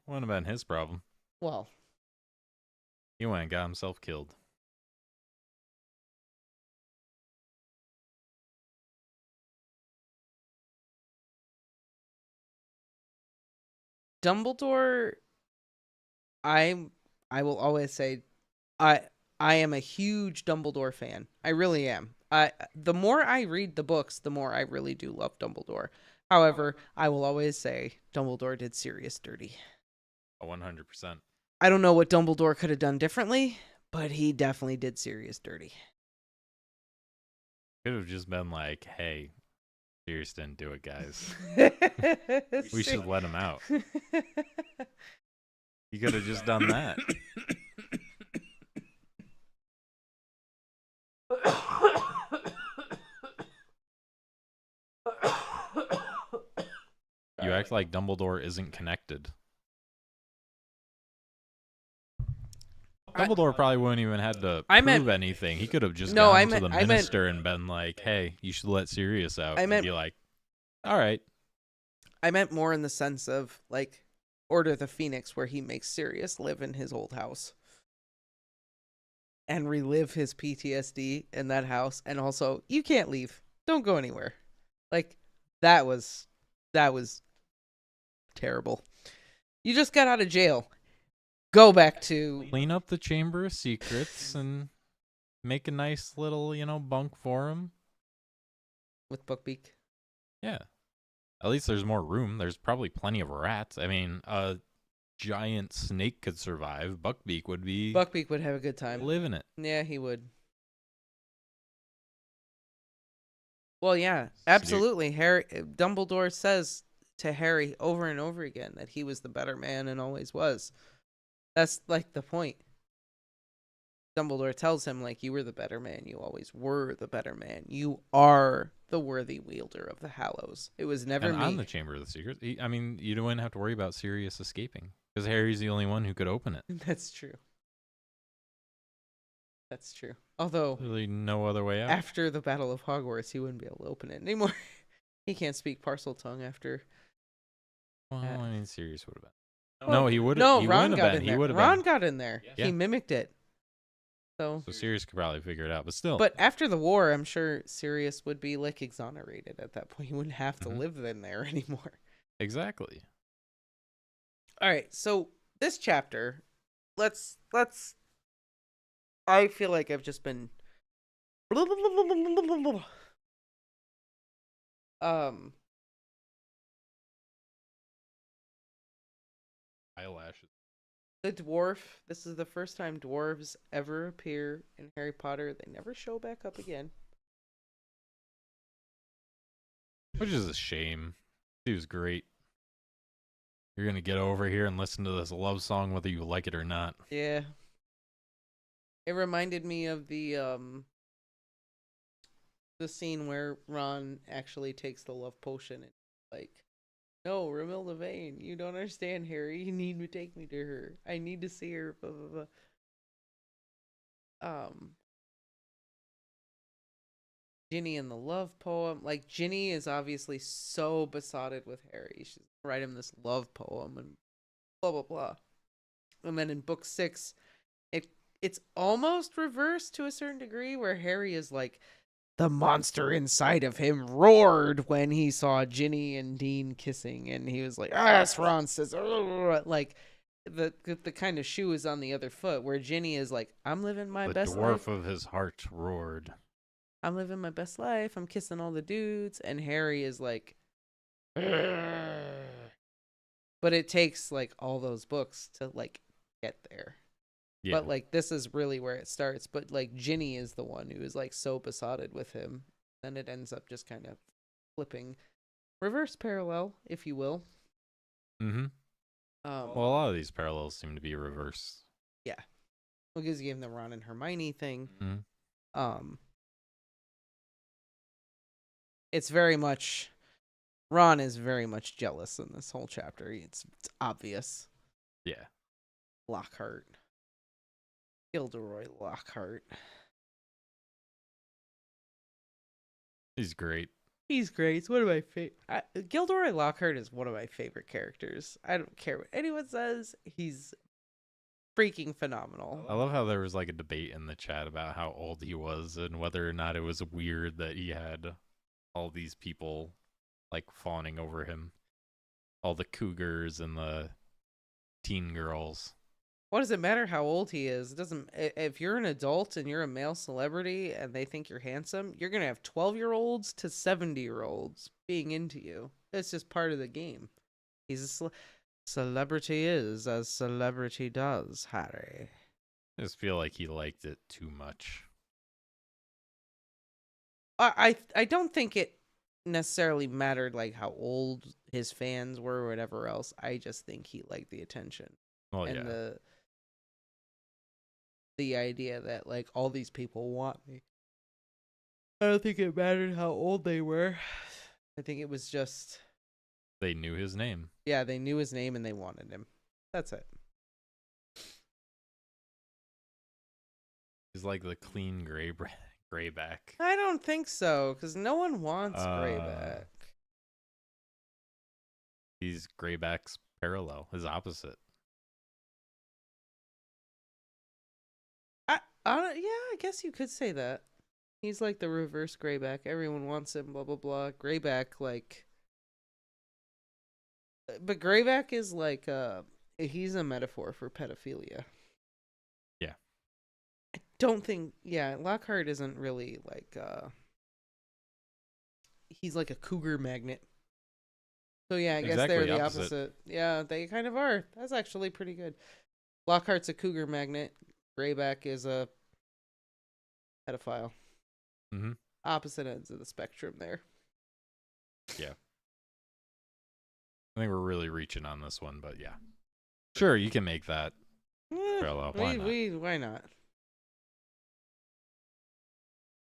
Wouldn't have been his problem. Well, He went and got himself killed. Dumbledore, I will always say, I am a huge Dumbledore fan. I really am. The more I read the books, the more I really do love Dumbledore. However, I will always say Dumbledore did Sirius dirty. 100%. I don't know what Dumbledore could have done differently, but he definitely did Sirius dirty. Could have just been like, hey, Sirius didn't do it, guys. We should let him out. He could have just done that. You act like Dumbledore isn't connected. Dumbledore probably wouldn't even had to prove anything. He could have just gone to the minister and been like, hey, you should let Sirius out. And be like, all right. I meant more in the sense of, like, Order of the Phoenix, where he makes Sirius live in his old house and relive his PTSD in that house. And also, you can't leave. Don't go anywhere. Like, that was terrible. You just got out of jail. Go back to... Clean up the Chamber of Secrets and make a nice little, bunk for him. With Buckbeak? Yeah. At least there's more room. There's probably plenty of rats. I mean, a giant snake could survive. Buckbeak would have a good time. Live in it. Yeah, he would. Well, yeah, absolutely. Dumbledore says to Harry over and over again that he was the better man and always was. That's like the point. Dumbledore tells him, like, you were the better man. You always were the better man. You are the worthy wielder of the Hallows. It was never And me. on the Chamber of the Secrets, I mean, you wouldn't have to worry about Sirius escaping because Harry's the only one who could open it. That's true. That's true. Although, Really, no other way out. after the Battle of Hogwarts, he wouldn't be able to open it anymore. He can't speak parcel tongue after. Well, I mean, Sirius would have been. Well, No, he would. No, he Ron wouldn't got have been. in He there. would have Ron been. got in there. Yeah. He mimicked it. So Sirius could probably figure it out, but still. But after the war, I'm sure Sirius would be like exonerated at that point. He wouldn't have to live in there anymore. Exactly. All right, so this chapter, let's. I feel like I've just been. Eyelashes. The dwarf. This is the first time dwarves ever appear in Harry Potter. They never show back up again. Which is a shame. He was great. You're gonna get over here and listen to this love song whether you like it or not. Yeah. It reminded me of the scene where Ron actually takes the love potion and like, no, Romilda Vane, you don't understand, Harry. You need to take me to her. I need to see her. Blah blah blah. Ginny and the love poem. Like, Ginny is obviously so besotted with Harry. She's write him this love poem and blah blah blah. And then in book 6, it's almost reversed to a certain degree, where Harry is like, the monster inside of him roared when he saw Ginny and Dean kissing, and he was like, "Ah, Ron says," like the kind of shoe is on the other foot, where Ginny is like, "I'm living my best life. The dwarf of his heart roared. I'm living my best life. I'm kissing all the dudes," and Harry is like, "Ugh." But it takes like all those books to like get there. Yeah. But like this is really where it starts. But like Ginny is the one who is like so besotted with him. Then it ends up just kind of flipping, reverse parallel, if you will. Mm-hmm. Well, a lot of these parallels seem to be reverse. Yeah, because you gave them the Ron and Hermione thing. Mm-hmm. It's very much, Ron is very much jealous in this whole chapter. It's obvious. Yeah. Lockhart. Gilderoy Lockhart. He's great. He's great. It's one of my favorite. Gilderoy Lockhart is one of my favorite characters. I don't care what anyone says. He's freaking phenomenal. I love how there was like a debate in the chat about how old he was and whether or not it was weird that he had all these people like fawning over him. All the cougars and the teen girls. What does it matter how old he is? It doesn't. If you're an adult and you're a male celebrity and they think you're handsome, you're gonna have 12-year-olds to 70-year-olds being into you. It's just part of the game. He's a celebrity is as celebrity does, Harry. I just feel like he liked it too much. I don't think it necessarily mattered like how old his fans were or whatever else. I just think he liked the attention. Well, And yeah. the idea that like all these people want me. I don't think it mattered how old they were. I think it was just, They knew his name. yeah, they knew his name and they wanted him. That's it. He's like the clean grayback. I don't think so, because no one wants Greyback. He's Greyback's parallel, his opposite. Yeah, I guess you could say that. He's like the reverse Greyback. Everyone wants him, blah, blah, blah. Greyback, like... But Greyback is like, he's a metaphor for pedophilia. Yeah. I don't think, yeah, Lockhart isn't really like, he's like a cougar magnet. So yeah, I guess Exactly they're the opposite. opposite. Yeah, they kind of are. That's actually pretty good. Lockhart's a cougar magnet. Greyback is a pedophile. Mm-hmm. Opposite ends of the spectrum there. Yeah. I think we're really reaching on this one, but yeah. Sure, you can make that parallel. Why not? Why not?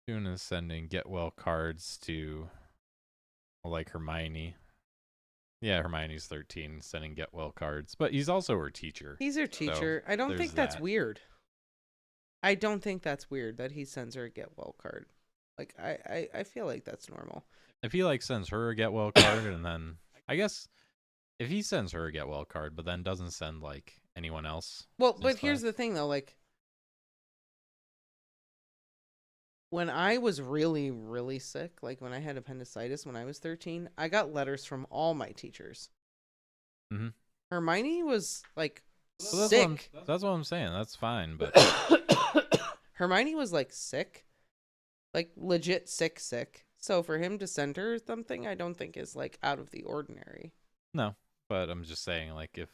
Doing is sending get well cards to, like, Hermione. Yeah, Hermione's 13, sending get well cards, but he's also her teacher. He's her teacher. I don't there's think that's that. weird. I don't think that's weird that he sends her a get well card. Like I feel like that's normal. If he like sends her a get well card, and then I guess if he sends her a get well card, but then doesn't send like anyone else. Well, since but here's class- the thing though, like when I was really, really sick, like when I had appendicitis when I was 13, I got letters from all my teachers. Mhm. Hermione was like So sick. that's what I'm saying. That's fine, but Hermione was like sick. Like legit sick. So for him to send her something, I don't think is like out of the ordinary. no. But I'm just saying, like, if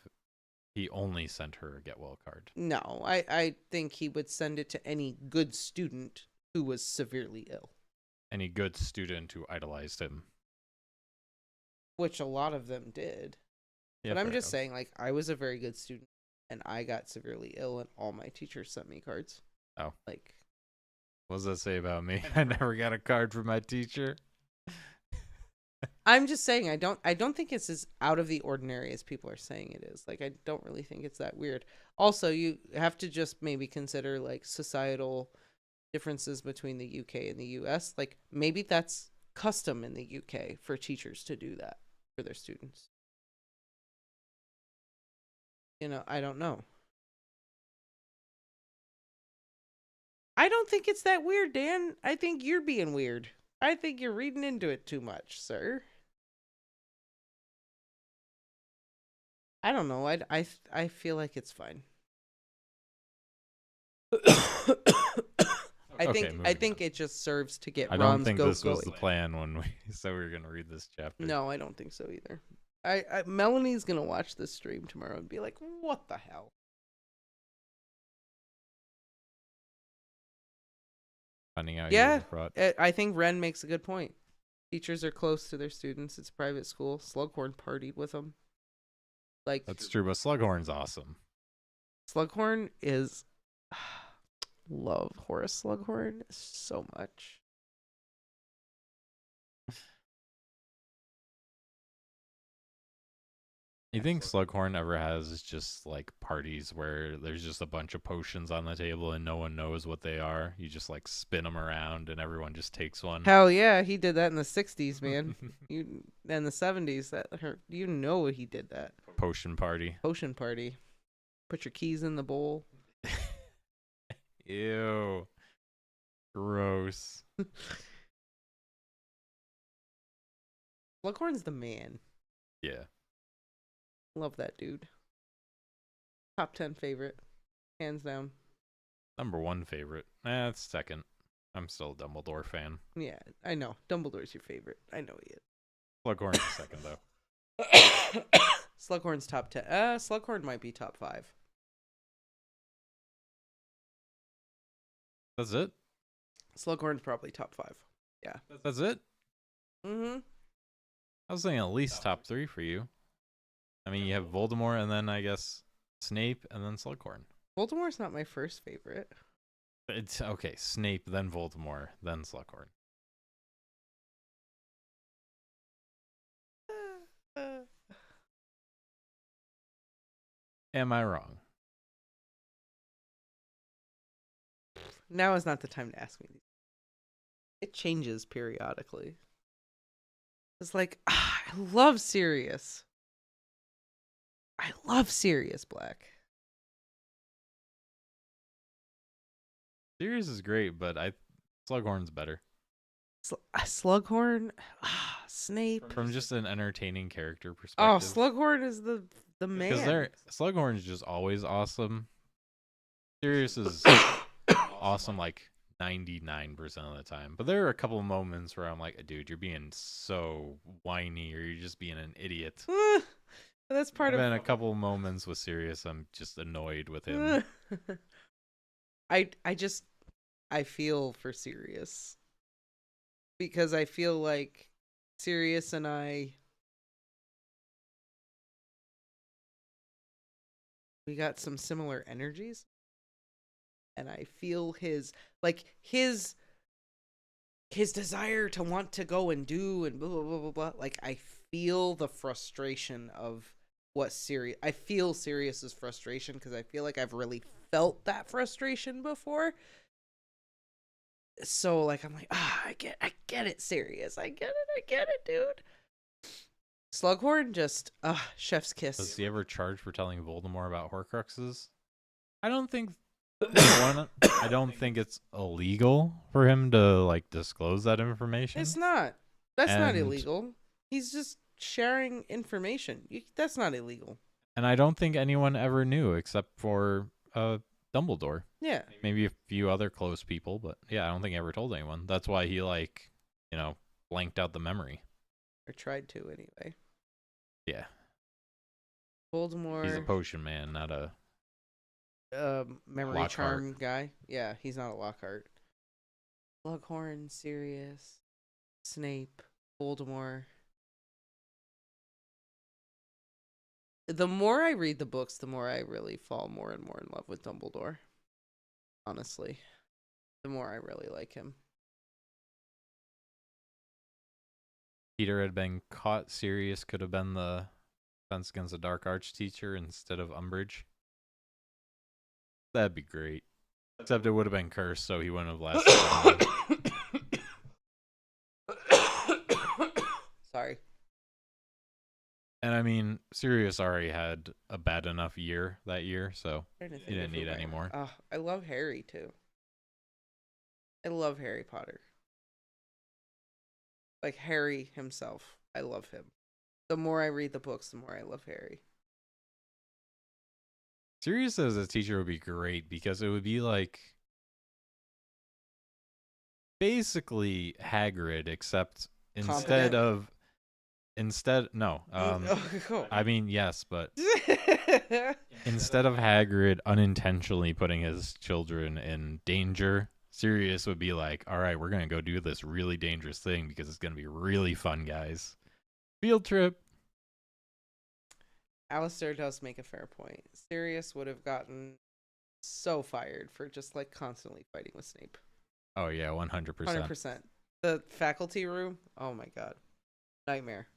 he only sent her a get well card. No, I think he would send it to any good student who was severely ill, Any good student who idolized him. which a lot of them did. Yeah, But I'm fair just enough. saying, like, I was a very good student and I got severely ill and all my teachers sent me cards. Oh. Like, What does that say about me? I never got a card from my teacher. I'm just saying I don't think it's as out of the ordinary as people are saying it is. Like I don't really think it's that weird. Also, you have to just maybe consider like societal differences between the UK and the US. Like maybe that's custom in the UK for teachers to do that for their students. You know, I don't know. I don't think it's that weird, Dan. I think you're being weird. I think you're reading into it too much, sir. I don't know. I feel like it's fine. I think it just serves to get I don't Ron's think goat this was going. the plan when we said we were going to read this chapter. No, I don't think so either. Melanie's gonna watch this stream tomorrow and be like, "What the hell?" Finding out Yeah, he brought I think Ren makes a good point. Teachers are close to their students. It's a private school. Slughorn partied with them. Like That's true, but Slughorn's awesome. Slughorn is love Horace Slughorn so much. You think Slughorn ever has just like parties where there's just a bunch of potions on the table and no one knows what they are? You just like spin them around and everyone just takes one. Hell yeah, he did that in the 60s, man. You and the 70s that hurt. You know he did that. Potion party. Potion party. Put your keys in the bowl. Ew. Gross. Slughorn's the man. Yeah. Love that dude. Top 10 favorite. Hands down. Number one favorite. It's second. I'm still a Dumbledore fan. Yeah, I know. Dumbledore's your favorite. I know he is. Slughorn's the second, though. Slughorn's top 10. Slughorn might be top 5. That's it? Slughorn's probably top 5. Yeah. That's it? Mm-hmm. I was saying at least top 3 for you. I mean, you have Voldemort and then I guess Snape and then Slughorn. Voldemort's not my first favorite. It's okay. Snape, then Voldemort, then Slughorn. Am I wrong? Now is not the time to ask me these. It changes periodically. It's like, I love Sirius. I love Sirius Black. Sirius is great, but Slughorn's better. Slughorn? Snape. From just an entertaining character Oh, perspective. Slughorn is the man. Because Slughorn's just always awesome. Sirius is awesome like 99% of the time. But there are a couple moments where I'm like, dude, you're being so whiny or you're just being an idiot. That's part And of then a couple moments with Sirius, I'm just annoyed with him. I feel for Sirius. Because I feel like Sirius and we got some similar energies. And I feel his his desire to want to go and do and blah blah blah blah blah. Like I feel the frustration of what Sirius. I feel Sirius's frustration because I feel like I've really felt that frustration before. So like I'm like, I get it, Sirius. I get it, dude. Slughorn just chef's kiss. Does he ever charge for telling Voldemort about Horcruxes? I don't think I don't think it's illegal for him to like disclose that information. It's not. That's not illegal. He's just sharing information. That's not illegal. And I don't think anyone ever knew except for Dumbledore. Yeah. Maybe a few other close people, but yeah, I don't think he ever told anyone. That's why he blanked out the memory. Or tried to anyway. Yeah. Voldemort. He's a potion man, not a memory Lockhart. charm guy. Yeah, he's not a Lockhart. Slughorn, Sirius, Snape, Voldemort. The more I read the books, the more I really fall more and more in love with Dumbledore. Honestly. The more I really like him. Peter had been caught. Sirius could have been the Defense Against the Dark Arts teacher instead of Umbridge. That'd be great. Except it would have been cursed, so he wouldn't have lasted. Sorry. And I mean, Sirius already had a bad enough year that year, so he didn't need any more. Oh, I love Harry too. I love Harry Potter. Like Harry himself. I love him. The more I read the books, the more I love Harry. Sirius as a teacher would be great because it would be like basically Hagrid, except instead of I mean yes, but instead of Hagrid unintentionally putting his children in danger, Sirius would be like, all right, we're going to go do this really dangerous thing because it's going to be really fun, guys. Field trip. Alistair does make a fair point. Sirius would have gotten so fired for just like constantly fighting with Snape. Oh, yeah, 100%. 100%. The faculty room, oh my god. Nightmare.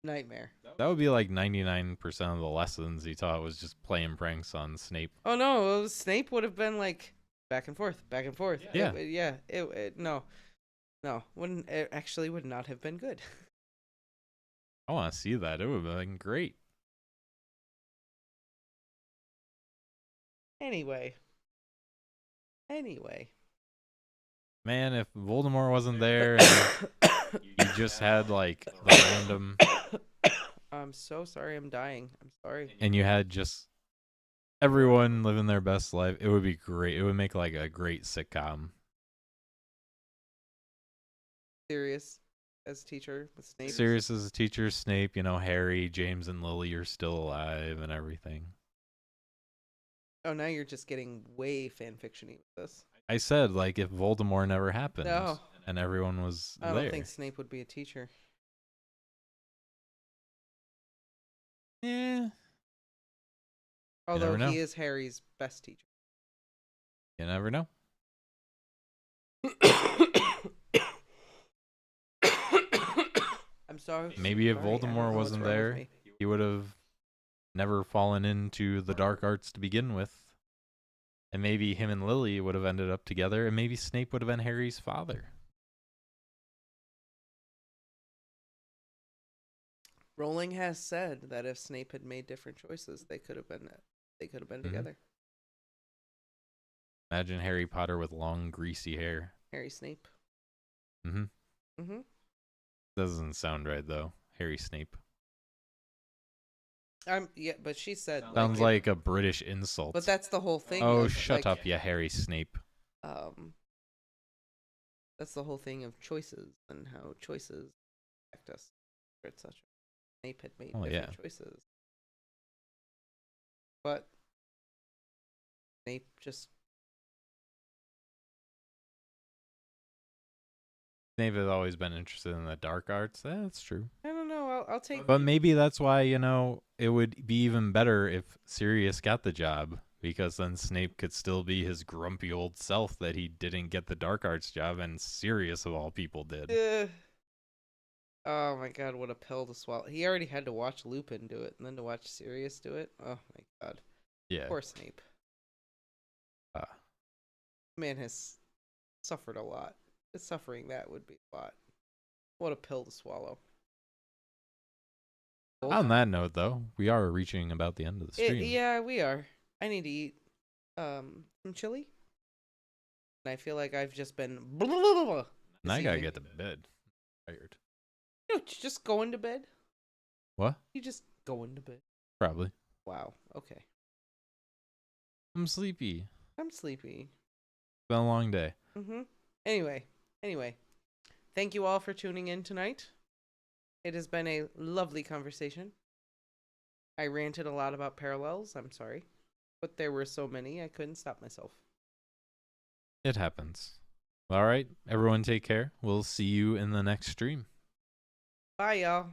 That would be like 99% of the lessons he taught was just playing pranks on Snape. Oh no, Snape would have been like back and forth. Yeah. It actually would not have been good. I want to see that. It would have been great. Anyway. Man, if Voldemort wasn't there and you just had like the random... I'm so sorry I'm dying. I'm sorry. And you had just everyone living their best life, it would be great. It would make like a great sitcom. Sirius as teacher with Snape. Sirius as a teacher, Snape, Harry, James, and Lily are still alive and everything. Oh, now you're just getting way fanfiction-y with this. I said, like, if Voldemort never happened and everyone was I there. don't think Snape would be a teacher. Yeah. Although he is Harry's best teacher. You never know. I'm sorry. Maybe if Voldemort wasn't there, he would have never fallen into the dark arts to begin with. And maybe him and Lily would have ended up together, and maybe Snape would have been Harry's father. Rowling has said that if Snape had made different choices, they could have been together. Imagine Harry Potter with long, greasy hair. Harry Snape. Mm-hmm. Doesn't sound right though. Harry Snape. Yeah, but she said sounds like a British insult. But that's the whole thing. Oh, shut up, you Harry Snape. That's the whole thing of choices and how choices affect us, etc. Snape had made different choices, but Snape just. Snape has always been interested in the dark arts. That's true. I don't know. I'll take. But maybe that's why it would be even better if Sirius got the job because then Snape could still be his grumpy old self that he didn't get the dark arts job and Sirius of all people did. Oh my god, what a pill to swallow. He already had to watch Lupin do it and then to watch Sirius do it. Oh my god. Yeah. Poor Snape. Man has suffered a lot. His suffering that would be a lot. What a pill to swallow. On that note, though, we are reaching about the end of the stream. Yeah, we are. I need to eat some chili. And I feel like I've just been blah, blah, blah, blah, and I gotta get to bed. I'm tired. You just going to bed? What? You just going to bed? Probably. Wow. Okay. I'm sleepy. I'm sleepy. It's been a long day. Anyway. Thank you all for tuning in tonight. It has been a lovely conversation. I ranted a lot about parallels. I'm sorry. But there were so many, I couldn't stop myself. It happens. All right. Everyone take care. We'll see you in the next stream. Bye, y'all.